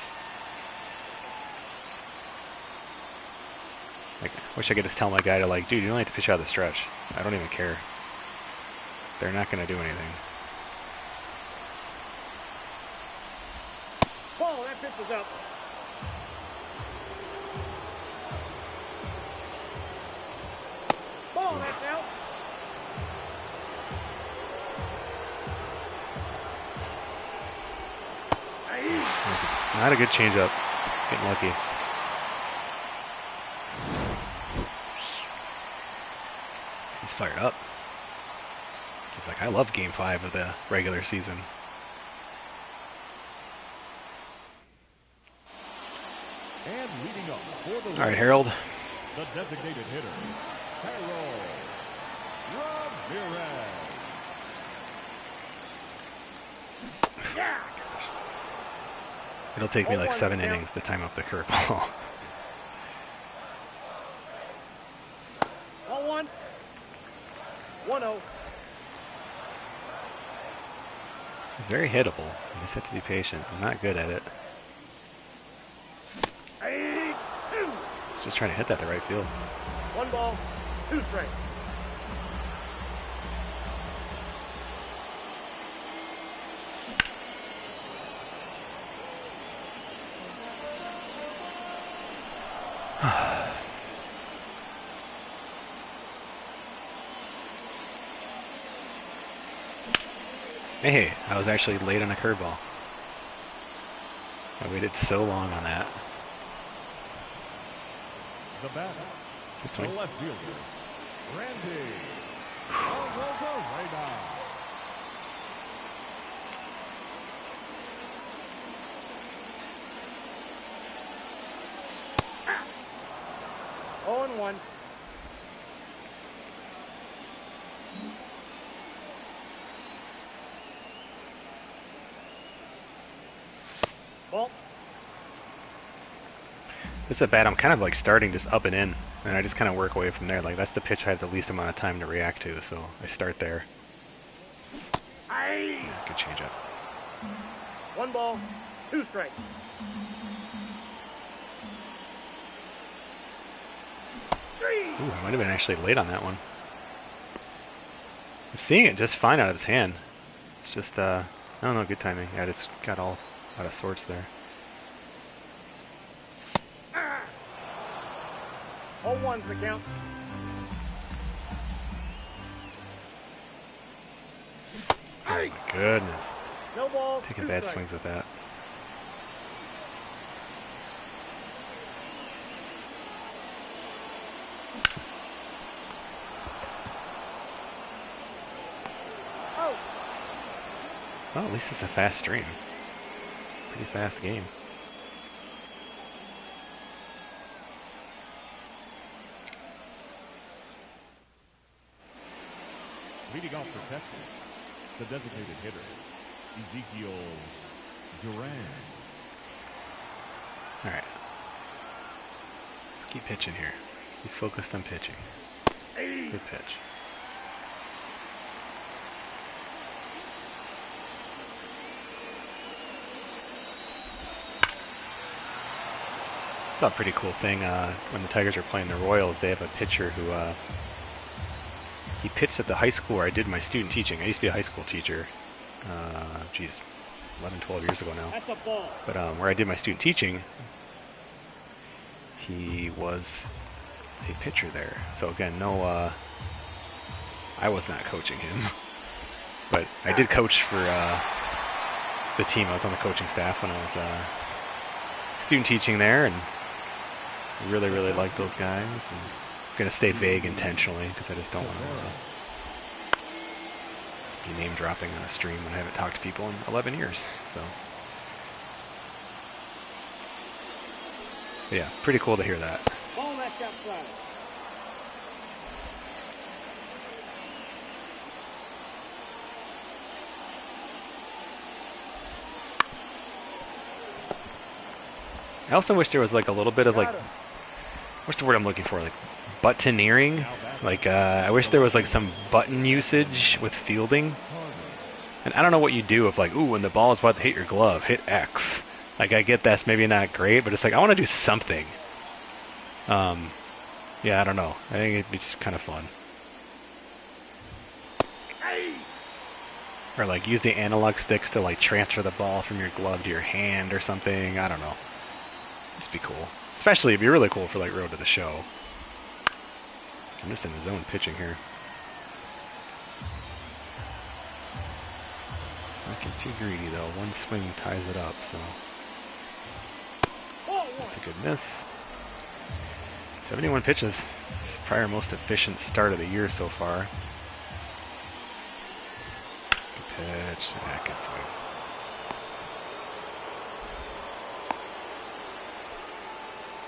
Like, wish I could just tell my guy to like, dude, you only have to pitch out of the stretch. I don't even care. They're not going to do anything. Ball, that pitch is up. Ball, that's out. Not a good changeup. Getting lucky. He's fired up. He's like, I love Game 5 of the regular season. And leading up for the All right, Harold. the designated hitter, Harold Ramirez. Yeah. It'll take me like 7 innings to time up the curveball. 1-1. 1-0. He's very hittable. You just have to be patient. I'm not good at it. 2. He's just trying to hit that the right field. 1 ball, 2 strikes. Hey, I was actually late on a curveball. I waited so long on that. The batter, Good the swing. left fielder, Randy Arozarena. 0-1. Ball. This is a bat I'm kind of like starting just up and in, and I just kind of work away from there. Like that's the pitch I have the least amount of time to react to, so I start there. Aye. Yeah, good changeup. 1 ball, 2 strikes. Ooh, I might have been actually late on that one. I'm seeing it just fine out of his hand. It's just, I don't know, good timing. Yeah, I just got all out of sorts there. 0-1's the count. Oh my goodness. No ball, Taking 2 bad strikes. swings with that. Oh, Well, at least it's a fast stream. Pretty fast game. Leading off for Texas, the designated hitter, Ezekiel Duran. All right. Let's keep pitching here. Be focused on pitching. Good pitch. It's a pretty cool thing. When the Tigers are playing the Royals, they have a pitcher who he pitched at the high school where I did my student teaching. I used to be a high school teacher. Geez, 11, 12 years ago now. that's a ball. But where I did my student teaching, he was a pitcher there. So again, no, I was not coaching him, but I did coach for the team. I was on the coaching staff when I was student teaching there, and really, really like those guys. And I'm gonna stay vague intentionally because I just don't want to be name dropping on a stream when I haven't talked to people in 11 years. So. Yeah, pretty cool to hear that. Ball match outside. I also wish there was like a little bit of like, Got him. what's the word I'm looking for? Like buttoneering? Like I wish there was like some button usage with fielding. And I don't know what you do if like, ooh, when the ball is about to hit your glove, hit X. Like I get that's maybe not great, but it's like I want to do something. Yeah, I don't know. I think it'd be just kind of fun. Or like use the analog sticks to like transfer the ball from your glove to your hand or something. I don't know. Just be cool. Especially it'd be really cool for like Road to the Show. I'm just in the zone pitching here. Not getting too greedy though. One swing ties it up, so that's a good miss. 71 pitches. It's probably our most efficient start of the year so far. Good pitch. Yeah, good swing.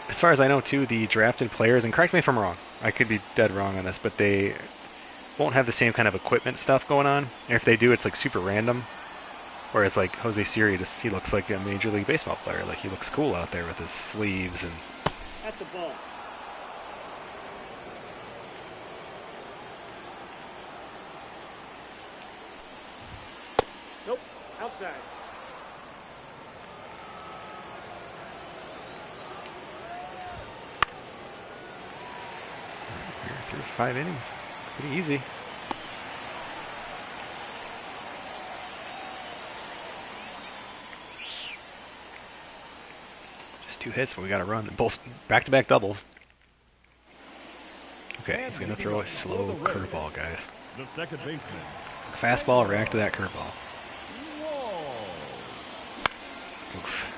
As far as I know, too, the drafted players, and correct me if I'm wrong, I could be dead wrong on this, but they won't have the same kind of equipment stuff going on. And if they do, it's like super random. Whereas like Jose Siri, he looks like a Major League Baseball player. Like he looks cool out there with his sleeves and. That's a ball. Nope. Outside. We're through 5 innings. Pretty easy. Just 2 hits, but we got to run. Both back-to-back doubles. Okay, he's going to throw a slow curveball, guys. The second baseman. Fastball, react to that curveball. Lowe. Oof.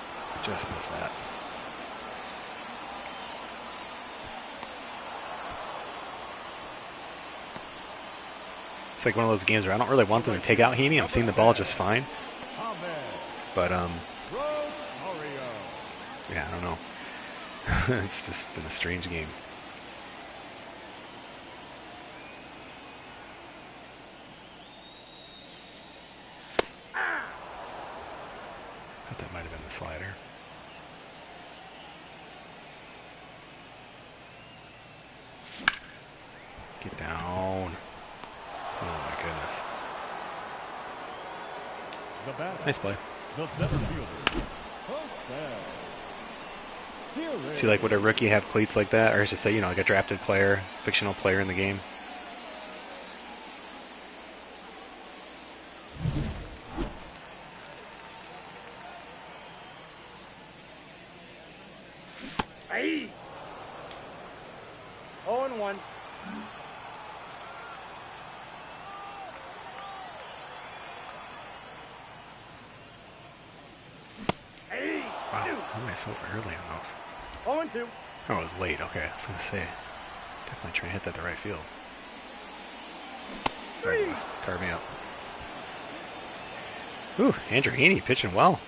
Just missed that. It's like one of those games where I don't really want them to take out Heaney. I'm seeing the ball just fine. But, yeah, I don't know. It's just been a strange game. I thought that might have been the slider. Get down. Oh my goodness. Nice play. The center fielder. See, like, would a rookie have cleats like that? Or I should say, you know, like a drafted player, fictional player in the game? Hey! 0-1. Hey! Wow, how am I so early on those? 0-2. Oh, it was late. Okay, I was going to say. Definitely trying to hit that the right field. Three. Carve me up. Ooh, Andrew Heaney pitching well.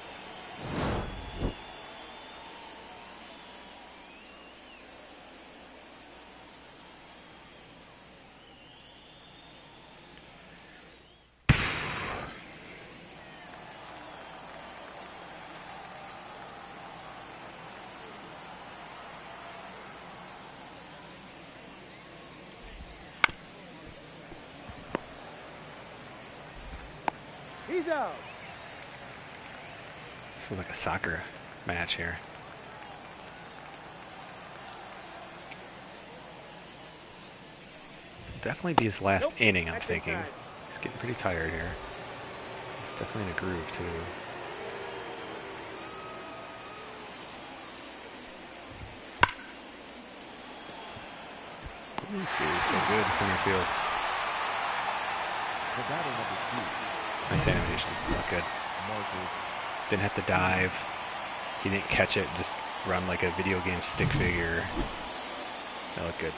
He's out. This is like a soccer match here. This will definitely be his last inning, I'm thinking. He's getting pretty tired here. He's definitely in a groove, too. Ooh, he's so good in center field. Nice animation. Look good. Didn't have to dive. He didn't catch it. Just run like a video game stick figure. That looked good.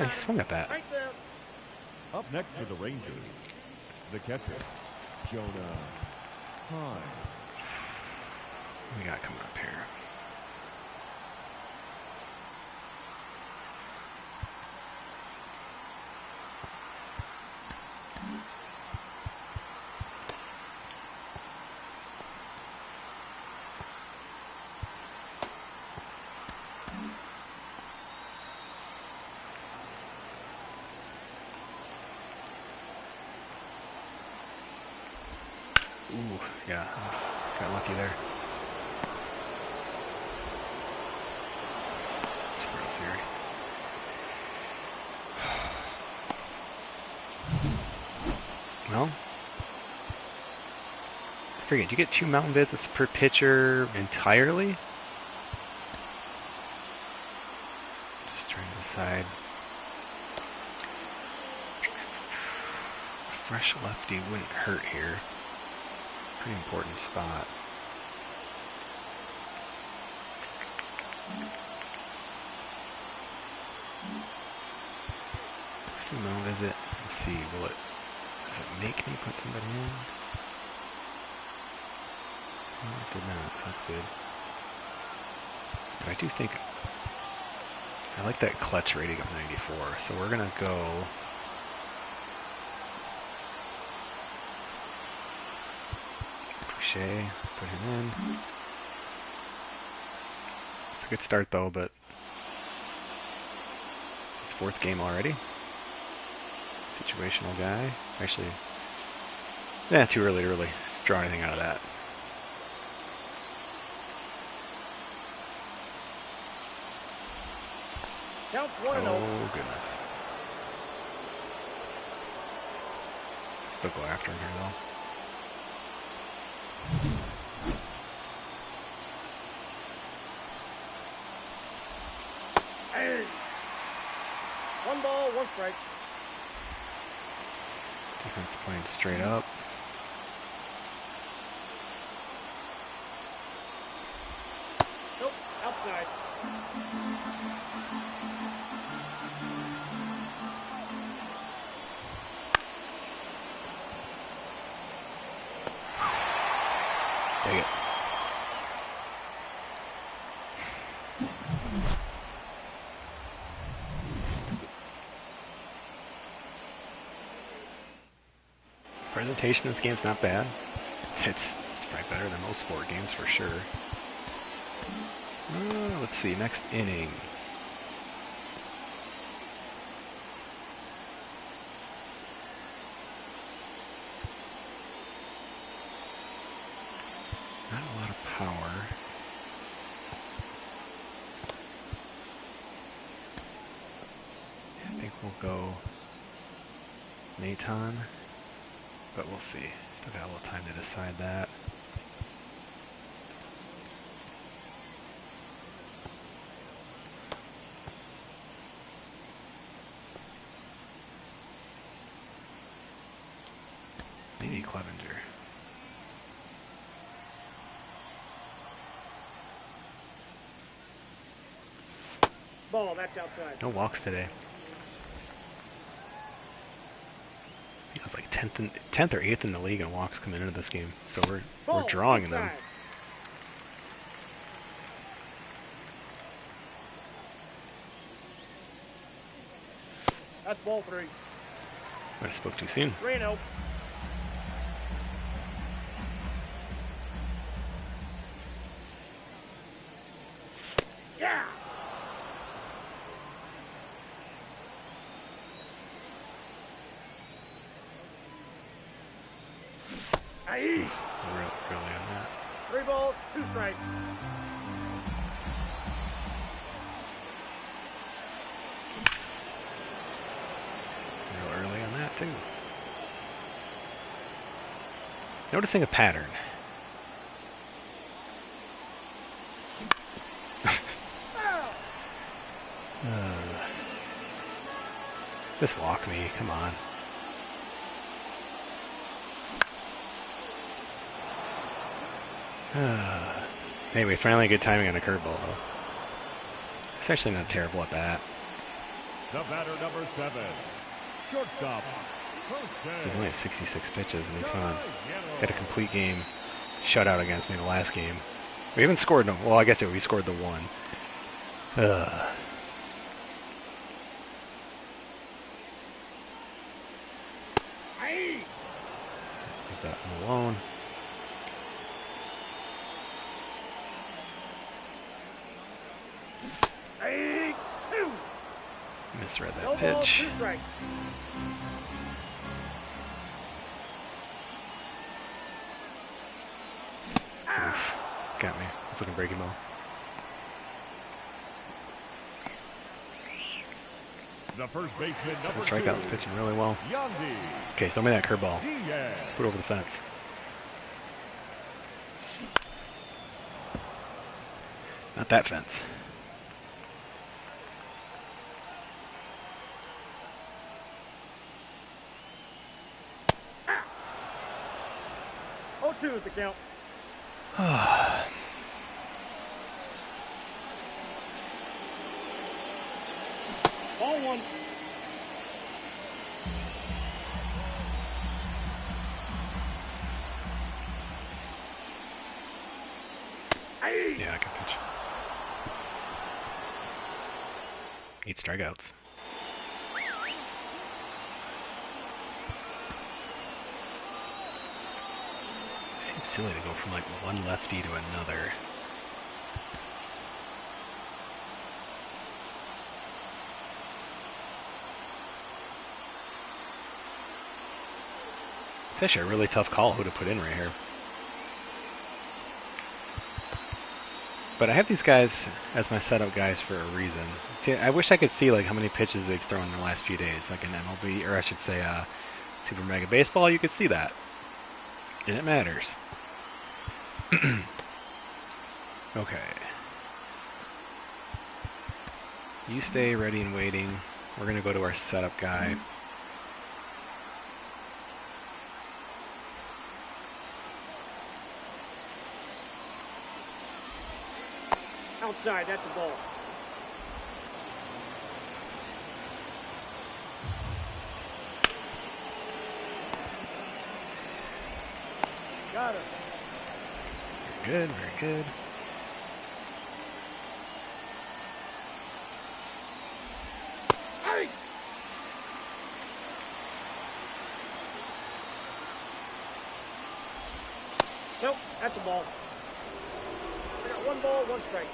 He swung at that. Right there. Up next for the Rangers, the catcher, Jonah Hine. What we got coming up here? Ooh, yeah, got lucky there. Just throw Siri. Well, I forget, you get 2 mountain visits per pitcher entirely? Just trying to decide. A fresh lefty wouldn't hurt here. Pretty important spot. Let's do a mound visit and see, does it make me put somebody in? No, it did not. That's good. But I do think I like that clutch rating of 94, so we're gonna go. Put him in. It's a good start though, but 4th game already. Situational guy. Actually, too early to really draw anything out of that. Count 1-0. Oh, goodness. Still go after him here, though. Hey. 1 ball, 1 strike. Defense playing straight up. Nope, outside. Dang it. Presentation in this game's not bad. It's probably better than most sport games for sure. Let's see, next inning. Not a lot of power. I think we'll go Naton, but we'll see. Still got a little time to decide that. Maybe Clevenger. Ball, that's outside. No walks today. I think it was like 10th or 8th in the league in walks coming into this game. So we're drawing them. Inside. That's ball 3. I spoke too soon. 3-0. Yeah. Aye. Really on that. 3 balls, 2 strikes. Real early on that too. Noticing a pattern. Just walk me, come on. Anyway, finally good timing on a curveball though. It's actually not terrible at bat. The batter, number 7, shortstop, He's only at 66 pitches. I mean, come on. Had a complete game shutout against me in the last game. We haven't scored no. Well, I guess we scored the 1. Aye. Leave that one alone. Aye. 2. Misread No that balls, pitch. 2 strikes. Oof. Got me. I was looking breaking ball. the first baseman, number 2, Strikeout's pitching really well. Yandy Okay, throw me that curveball. Diaz. Let's put it over the fence. Not that fence. Oh, 2 is the count. Ball 1. Aye. Yeah, I can pitch. 8 strikeouts. Seems silly to go from like one lefty to another. It's actually a really tough call who to put in right here. But I have these guys as my setup guys for a reason. See, I wish I could see like how many pitches they've thrown in the last few days, like in MLB, or I should say Super Mega Baseball. You could see that, and it matters. Okay. You stay ready and waiting. We're going to go to our setup guy. Outside, that's the ball. Got her. Very good, very good. Hey! Nope, that's the ball. I got 1 ball, 1 strike.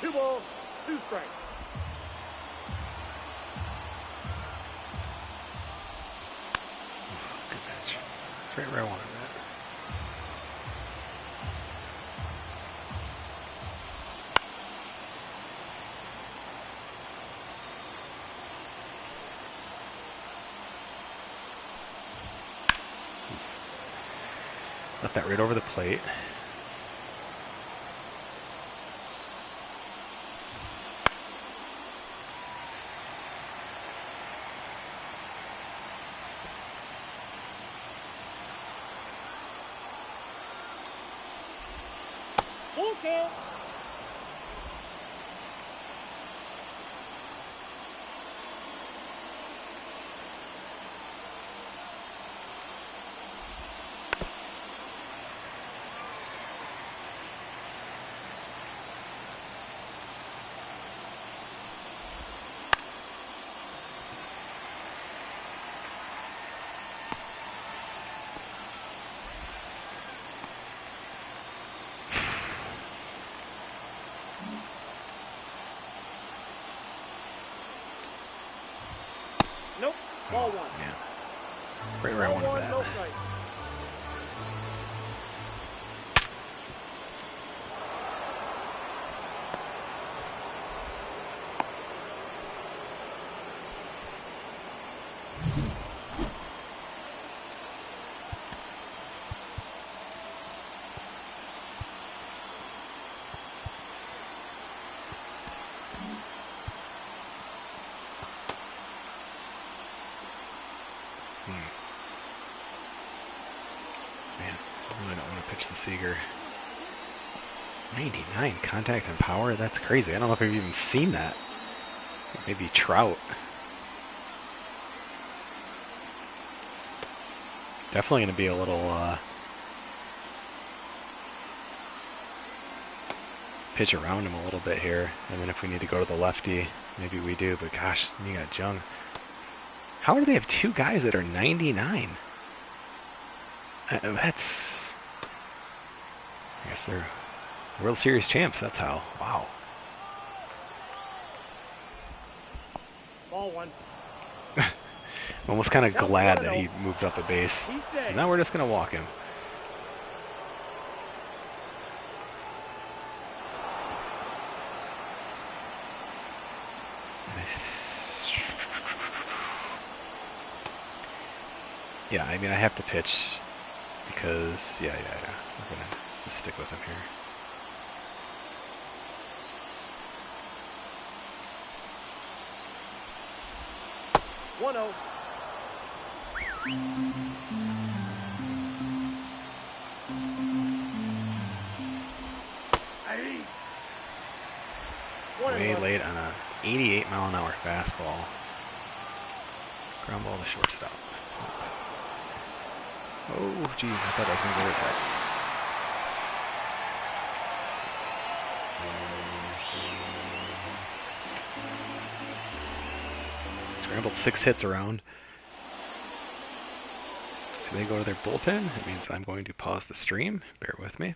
Two balls, 2 strikes. Good pitch. It's right where I wanted that. Left that right over the plate. Full count. Nope, ball 1. Yeah. Right where I Ball wanted 1, that. no strike. Man, I really don't want to pitch the Seager. 99 contact and power? That's crazy. I don't know if I've even seen that. Maybe Trout. Definitely going to be a little pitch around him a little bit here. And then if we need to go to the lefty, maybe we do. But gosh, you got Jung. How do they have 2 guys that are 99? That's... I guess they're World Series champs, that's how. Wow. Ball 1. I'm almost kind of glad that he moved up a base. So now we're just going to walk him. Yeah, I mean, I have to pitch because, yeah. We're going to just stick with him here. One zero. Way late on a 88-mile-an-hour fastball. Ground ball to shortstop. Oh, geez, I thought I was going to go his head. Scrambled 6 hits around. So they go to their bullpen. It means I'm going to pause the stream. Bear with me.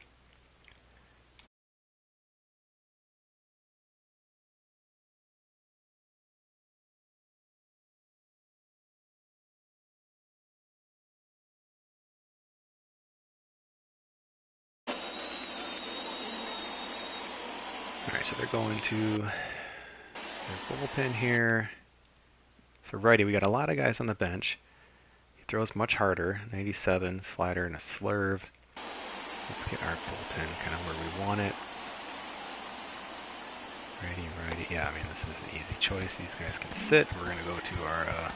Alright, so they're going to their bullpen here. So righty, we got a lot of guys on the bench. He throws much harder. 97, slider, and a slurve. Let's get our bullpen kind of where we want it. Righty. Yeah, I mean, this is an easy choice. These guys can sit. We're going to go to our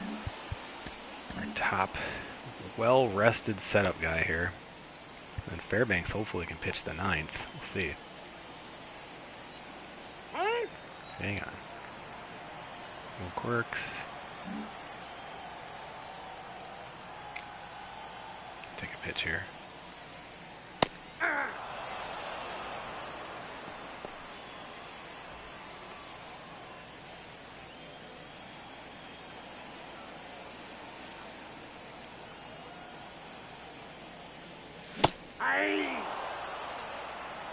top well-rested setup guy here. And Fairbanks hopefully can pitch the ninth. We'll see. Hang on. No quirks. Let's take a pitch here.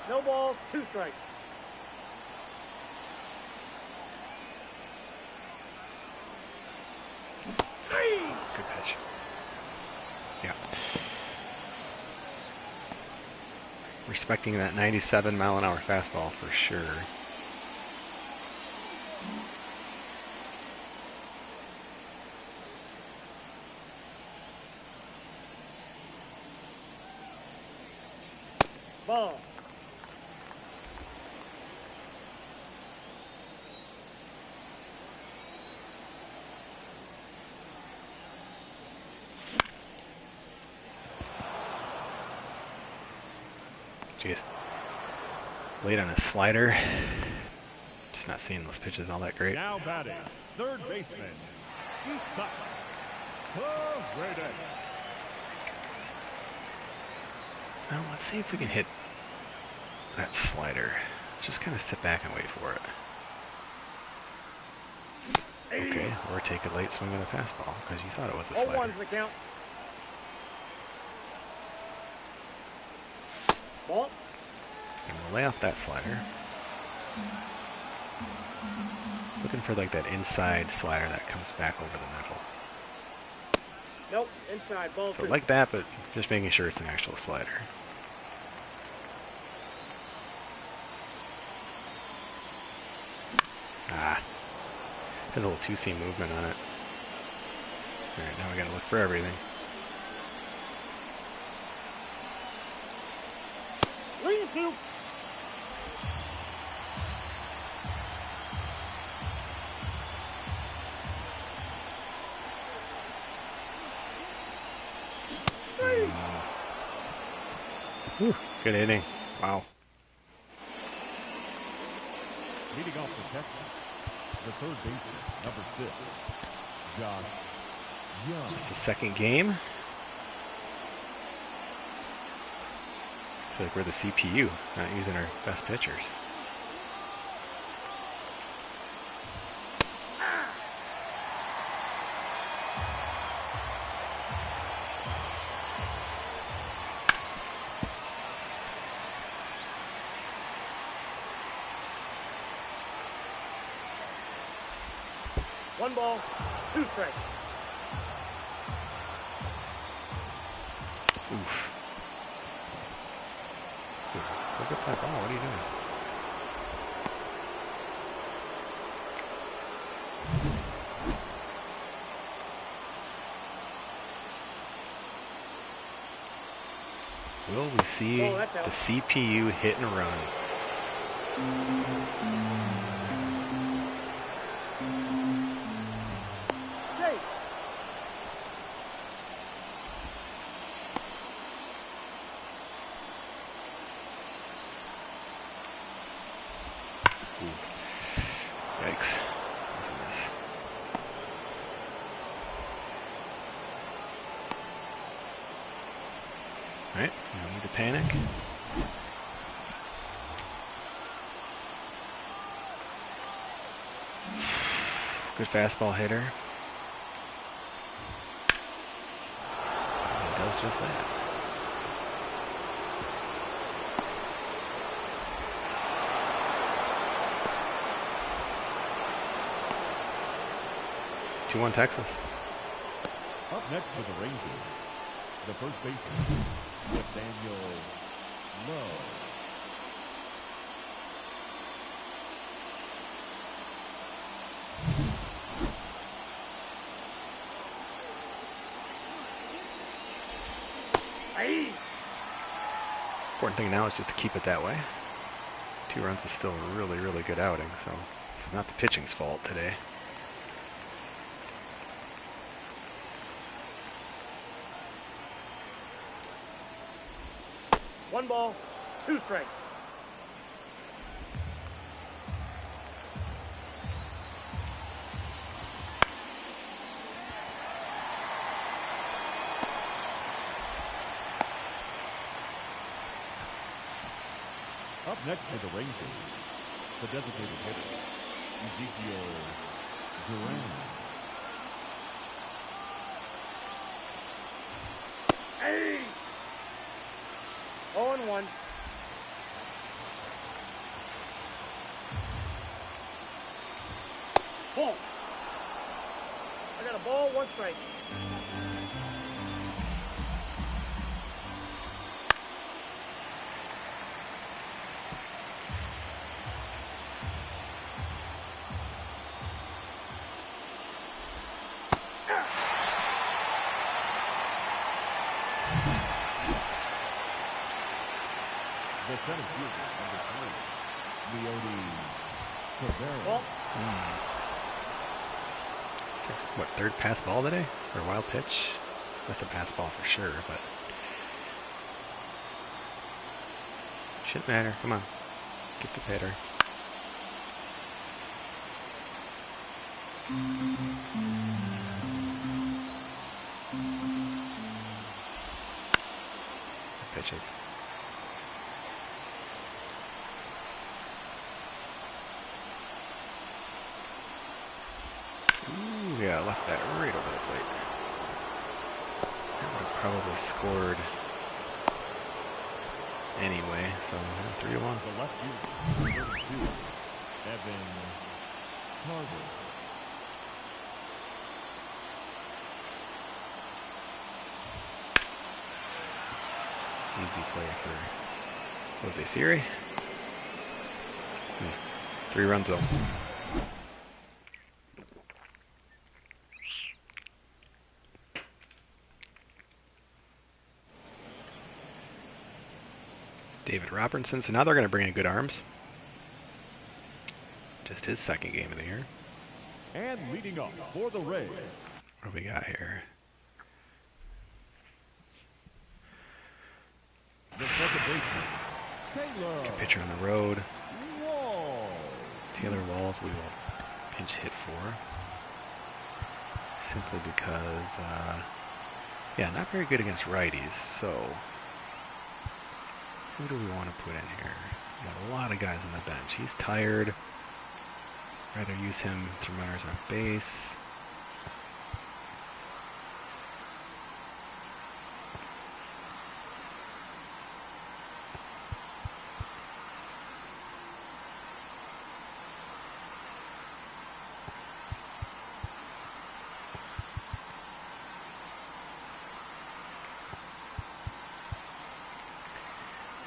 No balls, 2 strikes. Good pitch. Yeah. Respecting that 97 mile an hour fastball for sure. Ball. Just late on a slider. Just not seeing those pitches all that great. Now batting, third baseman, Easton. Well, let's see if we can hit that slider. Let's just kind of sit back and wait for it. Okay, or take a late swing on a fastball because you thought it was a slider. 0-1's the count. Ball. And we'll lay off that slider. Looking for like that inside slider that comes back over the middle. Nope, inside, ball So 2. like that, but just making sure it's an actual slider. Ah, has a little two-seam movement on it. All right, now we gotta look for everything. Lean 2. Whew, good inning. Wow. Leading off the Texans, the third baseman, number 6, Josh Young. It's the second game. I feel like we're the CPU, not using our best pitchers. One ball, 2 strikes. Oof. Dude, look at that ball. What are you doing? Will we see Oh, that's out. the CPU hit and run? Hey, Yikes. That's a miss. Alright, no need to panic. Good fastball hitter. He does does just that. Two-one Texas. Up next for the Rangers, the first baseman, Nathaniel Lowe. Important thing now is just to keep it that way. 2 runs is still a really, really good outing, so it's not the pitching's fault today. One ball, 2 strikes. Up next for the Rangers, the designated hitter, Ezekiel Duran. Hey! 0-1. Ball. I got a ball, 1 strike. The center fielder, number 3, Leone. Ball. What, 3rd pass ball today? Or wild pitch? That's a pass ball for sure, but shouldn't matter. Come on. Get the hitter. Pitches. Ooh, yeah, left that right over the plate. That would have probably scored anyway, so 3-1. The left fielder, 32, Evan Carter. Easy play for Jose Siri. 3 runs though. David Robertson, so now they're going to bring in good arms. Just his 2nd game of the year. And leading up for the Rays, What do we got here? the second baseman, Taylor Good pitcher on the road. Wall. Taylor Walls we will pinch hit for. Simply because, yeah, not very good against righties, so who do we want to put in here? We got a lot of guys on the bench. He's tired. Rather use him through runners on base.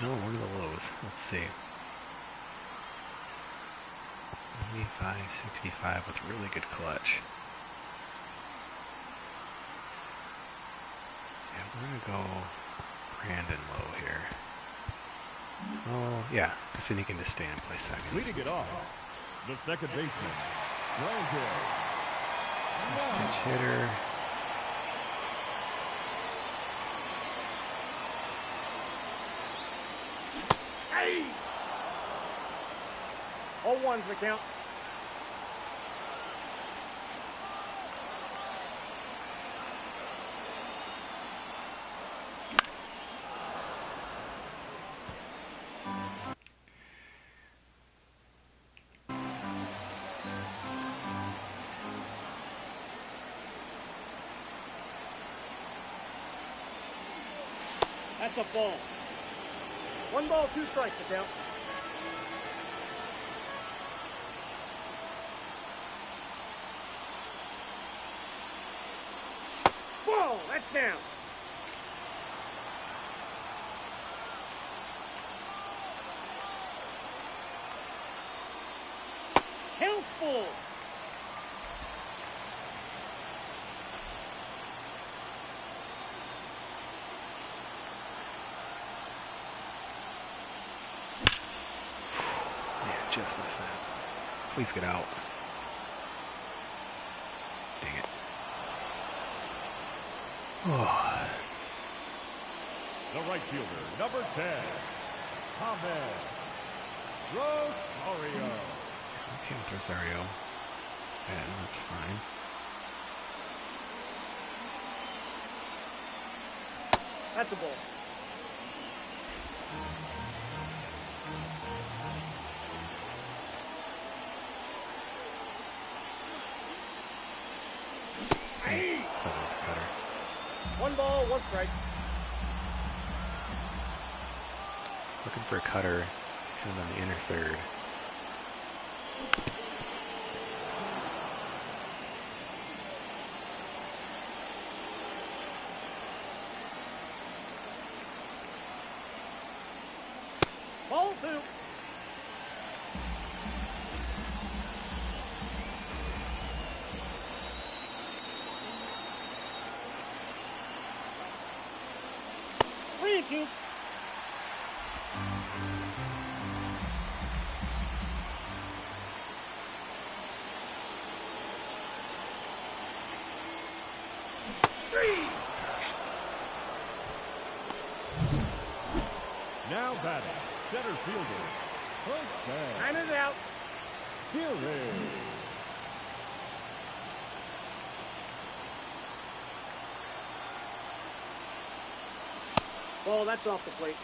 No, one of the lows. Let's see. 85, 65 with really good clutch. Yeah, we're going to go Brandon Lowe here. Oh, yeah. Because then he can just stay and play second. Leading it off, the second baseman, Brandon. First pitch hitter. Hey! 0-1's the count. That's a ball. 1 ball, 2 strikes to count. Ball, that's down. Count full. Just missed that. Please get out. Dang it. Oh. The right fielder, number 10, Ahmed Rosario. Okay, with Rosario. Yeah, that's fine. That's a ball. I thought it was a cutter. 1 ball, 1 strike. Looking for a cutter, kind of on the inner third. Ball 2. Three and 2. Now batting, center fielder, Postgame. Time is out. Series. Ball, that's off the plate.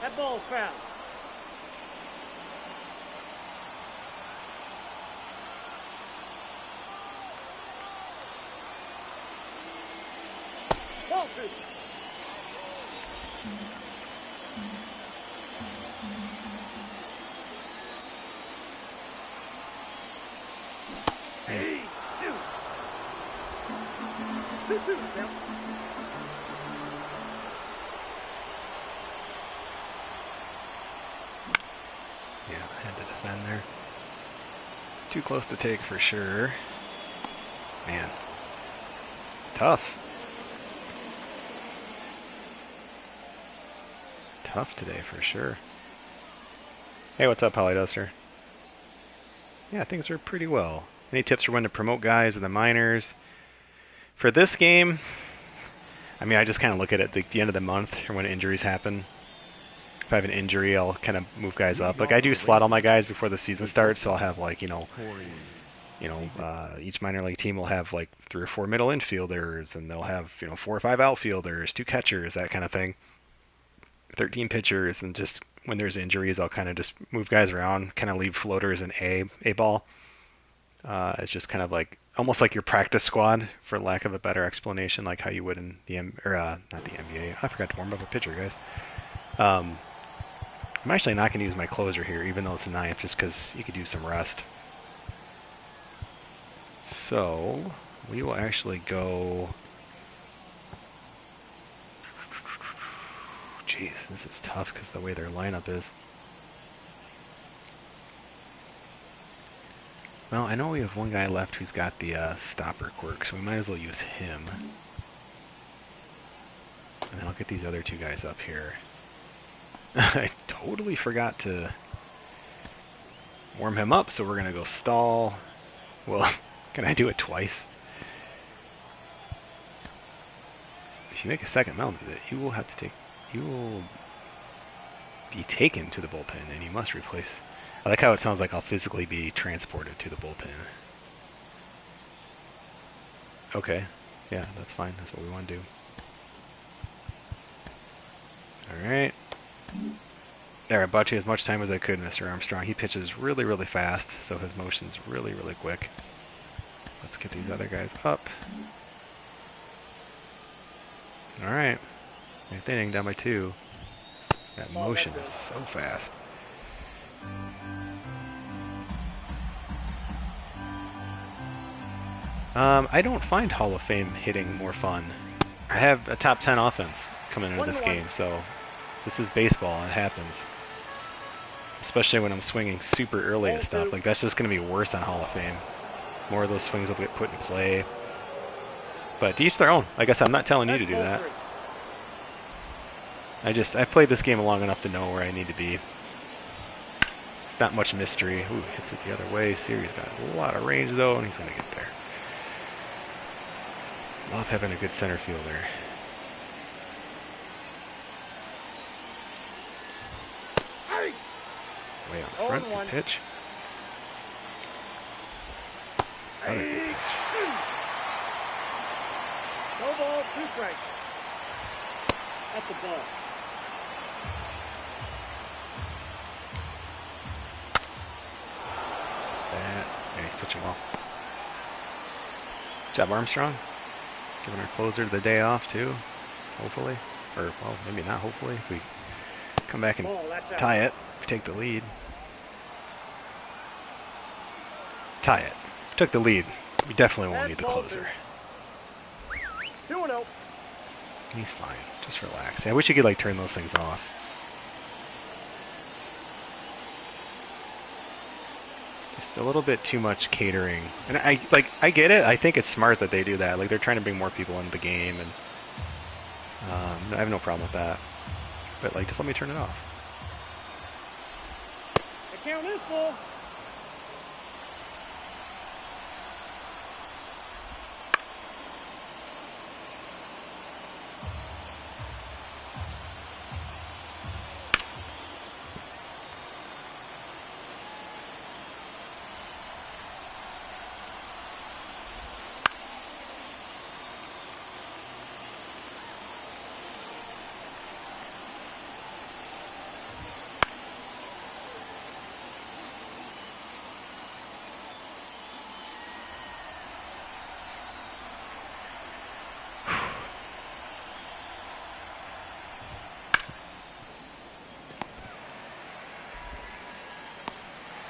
That ball's foul. Ball 2. Hey, 2. 2-2 now. Yeah, I had to defend there. Too close to take for sure. Man. Tough. Tough today for sure. Hey, what's up, Polyduster? Yeah, things are pretty well. Any tips for when to promote guys in the minors? For this game, I mean, I just kind of look at it at the end of the month or when injuries happen. If I have an injury, I'll kind of move guys up. Like I do slot all my guys before the season starts, so I'll have like, each minor league team will have like 3 or 4 middle infielders, and they'll have 4 or 5 outfielders, 2 catchers, that kind of thing. 13 pitchers, and just when there's injuries, I'll kind of just move guys around, kind of leave floaters in A ball. It's just kind of like almost like your practice squad, for lack of a better explanation, like how you would in the not the NBA. I forgot to warm up a pitcher, guys. I'm actually not going to use my closer here, even though it's a 9th, just because you could use some rest. So we will actually go. Jeez, this is tough because the way their lineup is. Well, I know we have one guy left who's got the stopper quirk, so we might as well use him. And then I'll get these other 2 guys up here. I totally forgot to warm him up, so we're going to go stall. Well, can I do it twice? If you make a second mound with it, you will have to take... You will be taken to the bullpen, and you must replace... I like how it sounds like I'll physically be transported to the bullpen. Okay. Yeah, that's fine. That's what we want to do. Alright. There, I bought you as much time as I could, Mr. Armstrong. He pitches really, really fast, so his motion's really, really quick. Let's get these other guys up. All right. Ninth inning, down by 2. That motion is so fast. I don't find Hall of Fame hitting more fun. I have a top 10 offense coming into this game, so this is baseball. It happens. Especially when I'm swinging super early at stuff. Like, that's just going to be worse on Hall of Fame. More of those swings will get put in play. But to each their own. I guess I'm not telling you to do that. I've played this game long enough to know where I need to be. It's not much mystery. Ooh, hits it the other way. Siri's got a lot of range, though, and he's going to get there. Love having a good center fielder. Way on the front, good pitch. Another good pitch. No ball, 2 strikes. That's the ball. That. Yeah, he's pitching well. Good job, Armstrong. Giving our closer the day off, too. Hopefully. Or, well, maybe not hopefully. If we come back and tie it, if we take the lead. Tie it. If we took the lead, we definitely won't need the closer. 2-0. He's fine. Just relax. I wish you could, like, turn those things off. Just a little bit too much catering. And I get it. I think it's smart that they do that. Like, they're trying to bring more people into the game, and I have no problem with that. But, like, just let me turn it off. The count is full.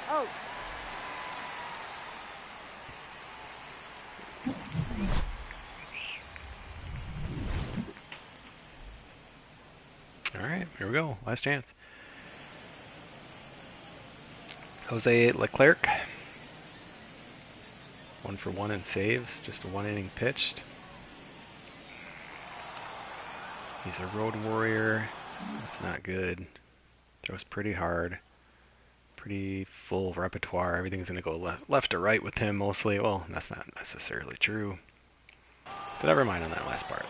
Oh. All right, here we go. Last chance. Jose Leclerc. 1 for 1 in saves. Just a 1 inning pitched. He's a road warrior. That's not good. Throws pretty hard. Pretty full repertoire. Everything's going to go left to right with him mostly. Well, that's not necessarily true. So never mind on that last part.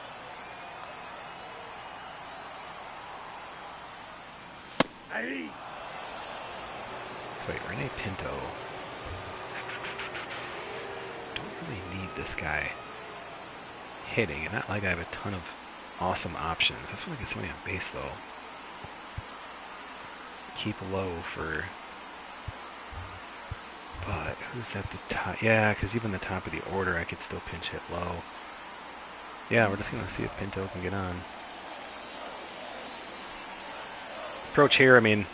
Wait, Rene Pinto. Don't really need this guy hitting. And not like I have a ton of awesome options. I just want to get somebody on base, though. Keep Lowe for... But who's at the top? Yeah, because even the top of the order, I could still pinch hit Lowe. Yeah, we're just going to see if Pinto can get on. Approach here, I mean,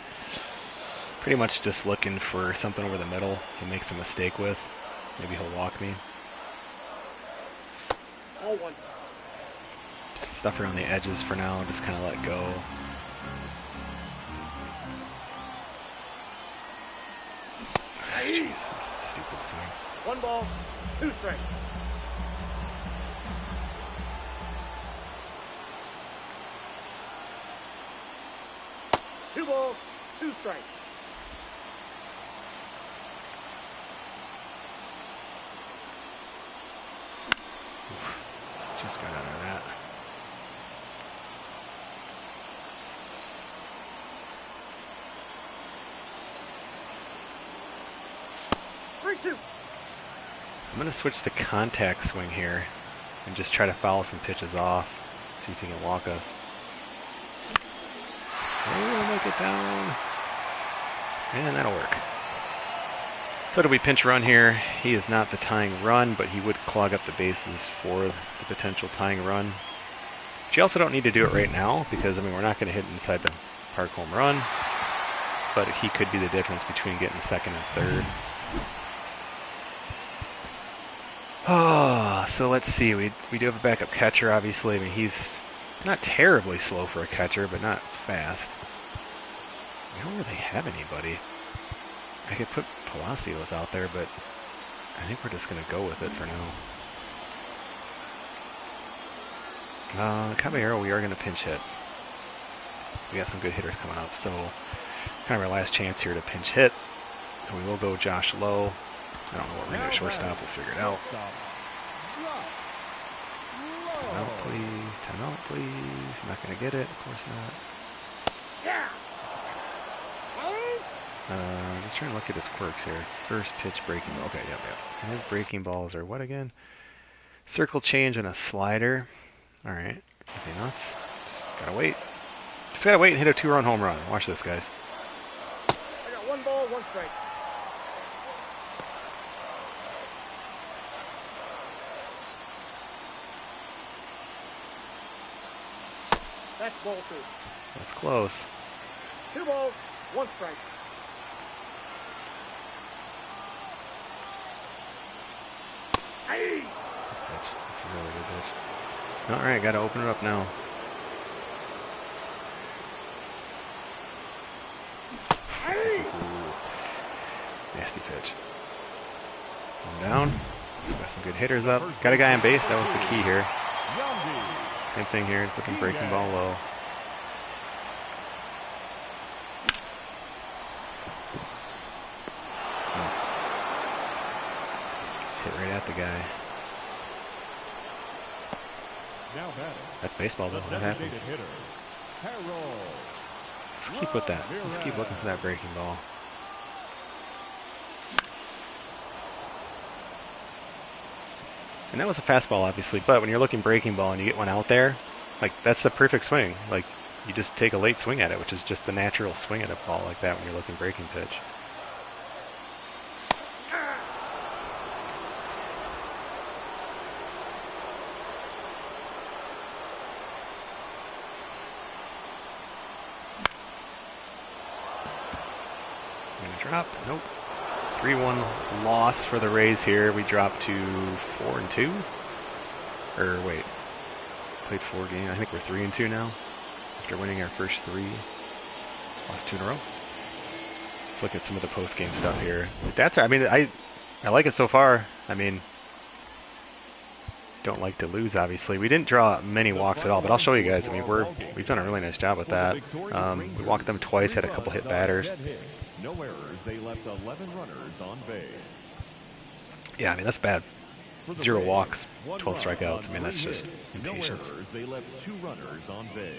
pretty much just looking for something over the middle he makes a mistake with. Maybe he'll walk me. All 1. Just stuff around the edges for now, just kind of let go. Jeez, that's a stupid swing. 1 ball, 2 strikes. Two balls, 2 strikes. Just got out of that. I'm going to switch to contact swing here and just try to foul some pitches off. See if he can walk us. Oh, make it down. And that'll work. So do we pinch run here? He is not the tying run, but he would clog up the bases for the potential tying run. But you also don't need to do it right now because, I mean, we're not going to hit inside the park home run. But he could be the difference between getting second and third. Oh, so let's see. We do have a backup catcher, obviously. I mean, he's not terribly slow for a catcher, but not fast. We don't really have anybody. I could put Palacios out there, but I think we're just going to go with it for now. Caballero, we are going to pinch hit. We got some good hitters coming up, so kind of our last chance here to pinch hit. So we will go Josh Lowe. I don't know what we're going to do at shortstop. We'll figure it out. Timeout, please. Timeout, please. Not going to get it. Of course not. Just trying to look at his quirks here. First pitch breaking ball. Okay, yep. And his breaking balls are what again? Circle change and a slider. Alright. Easy enough. Just gotta wait. Just gotta wait and hit a 2-run home run. Watch this, guys. I got 1 ball, 1 strike. That's ball 2. That's close. 2 balls, 1 strike. Good pitch. That's a really good pitch. Alright, gotta open it up now. Ooh. Nasty pitch. One down. Got some good hitters up. Got a guy on base. That was the key here. Same thing here. It's looking breaking ball low. Just hit right at the guy. That's baseball, though. What happens? Let's keep with that. Let's keep looking for that breaking ball. And that was a fastball, obviously, but when you're looking breaking ball and you get one out there, like, that's the perfect swing. Like, you just take a late swing at it, which is just the natural swing at a ball like that when you're looking breaking pitch. Drop. Nope. 3-1 loss for the Rays here. We dropped to 4-2. Or wait, played 4 games. I think we're 3-2 now after winning our first 3. Lost 2 in a row. Let's look at some of the post-game stuff here. Stats are. I mean, I like it so far. I mean, don't like to lose. Obviously, we didn't draw many walks at all, but I'll show you guys. I mean, we've done a really nice job with that. We walked them twice. Had a couple hit batters. No errors. They left 11 runners on base. Yeah, I mean, that's bad. 0 walks, 12 strikeouts. I mean, that's just impatience. No errors. They left 2 runners on base.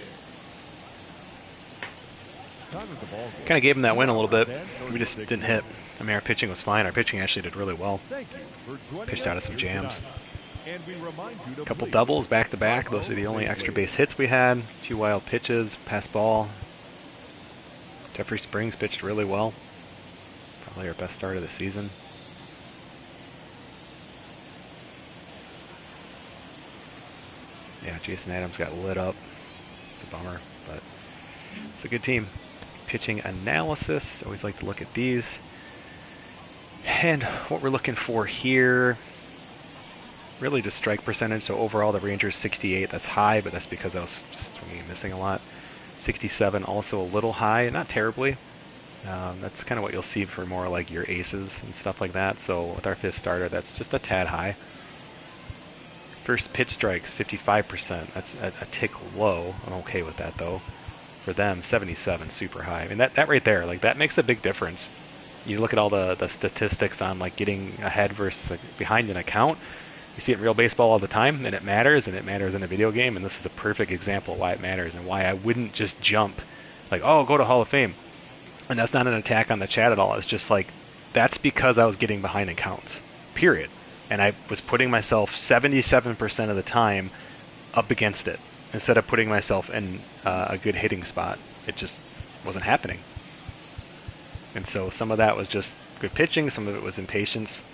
Kind of gave him that win a little bit. We just didn't hit. I mean, our pitching was fine. Our pitching actually did really well. Pitched out of some jams. A couple doubles back to back. Those are the only extra base hits we had. 2 wild pitches, pass ball. Jeffrey Springs pitched really well. Probably our best start of the season. Yeah, Jason Adams got lit up. It's a bummer, but it's a good team. Pitching analysis. Always like to look at these. And what we're looking for here, really just strike percentage. So overall, the Rangers 68. That's high, but that's because I was just swinging and missing a lot. 67 also a little high, not terribly. That's kind of what you'll see for more like your aces and stuff like that. So with our 5th starter, that's just a tad high. First pitch strikes, 55%. That's a tick low. I'm okay with that though. For them, 77, super high. I mean, that right there, like, that makes a big difference. You look at all the statistics on like getting ahead versus like, behind in a count. You see it in real baseball all the time, and it matters in a video game, and this is a perfect example of why it matters and why I wouldn't just jump like, oh, go to Hall of Fame. And that's not an attack on the chat at all. It's just like, that's because I was getting behind in counts, period. And I was putting myself 77% of the time up against it instead of putting myself in a good hitting spot. It just, wasn't happening. And so some of that was just good pitching, some of it was impatience.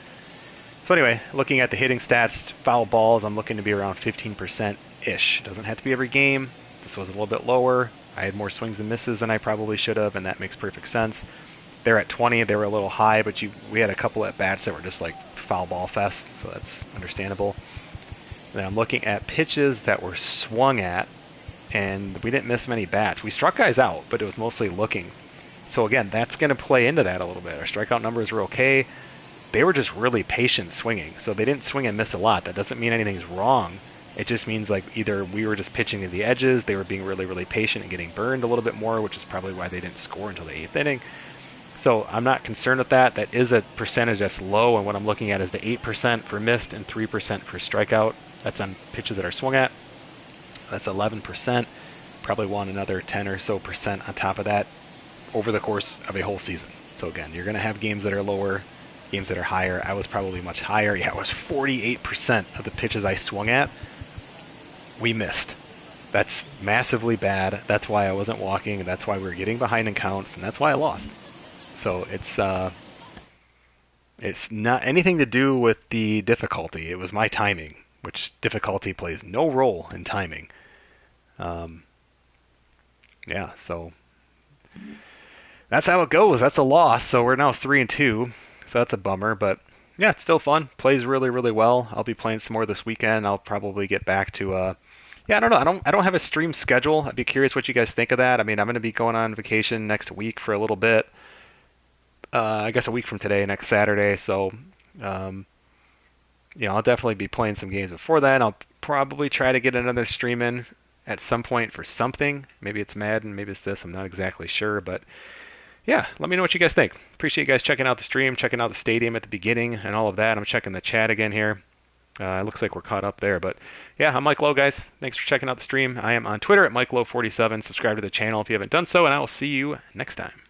So anyway, looking at the hitting stats, foul balls, I'm looking to be around 15%-ish. Doesn't have to be every game. This was a little bit lower. I had more swings and misses than I probably should have, and that makes perfect sense. They're at 20. They were a little high, but we had a couple at bats that were just like foul ball fest, so that's understandable. And then I'm looking at pitches that were swung at, and we didn't miss many bats. We struck guys out, but it was mostly looking. So again, that's going to play into that a little bit. Our strikeout numbers were okay. They were just really patient swinging, so they didn't swing and miss a lot. That doesn't mean anything's wrong. It just means like either we were just pitching to the edges, they were being really, really patient and getting burned a little bit more, which is probably why they didn't score until the 8th inning. So I'm not concerned with that. That is a percentage that's low, and what I'm looking at is the 8% for missed and 3% for strikeout. That's on pitches that are swung at. That's 11%. Probably want another 10 or so percent on top of that over the course of a whole season. So again, you're going to have games that are lower, games that are higher. I was probably much higher. Yeah, it was 48% of the pitches I swung at, we missed. That's massively bad. That's why I wasn't walking. That's why we were getting behind in counts, and that's why I lost. So it's not anything to do with the difficulty. It was my timing, which difficulty plays no role in timing. Yeah, so that's how it goes. That's a loss. So we're now 3-2. So that's a bummer, but yeah, it's still fun. Plays really, really well. I'll be playing some more this weekend. I'll probably get back to yeah, I don't know. I don't have a stream schedule. I'd be curious what you guys think of that. I mean, I'm going to be going on vacation next week for a little bit. I guess a week from today, next Saturday. So, I'll definitely be playing some games before that. I'll probably try to get another stream in at some point for something. Maybe it's Madden, maybe it's this. I'm not exactly sure, but yeah, let me know what you guys think. Appreciate you guys checking out the stream, checking out the stadium at the beginning and all of that. I'm checking the chat again here. It looks like we're caught up there, but yeah, I'm Mike Lowe, guys. Thanks for checking out the stream. I am on Twitter at MikeLowe47. Subscribe to the channel if you haven't done so, and I will see you next time.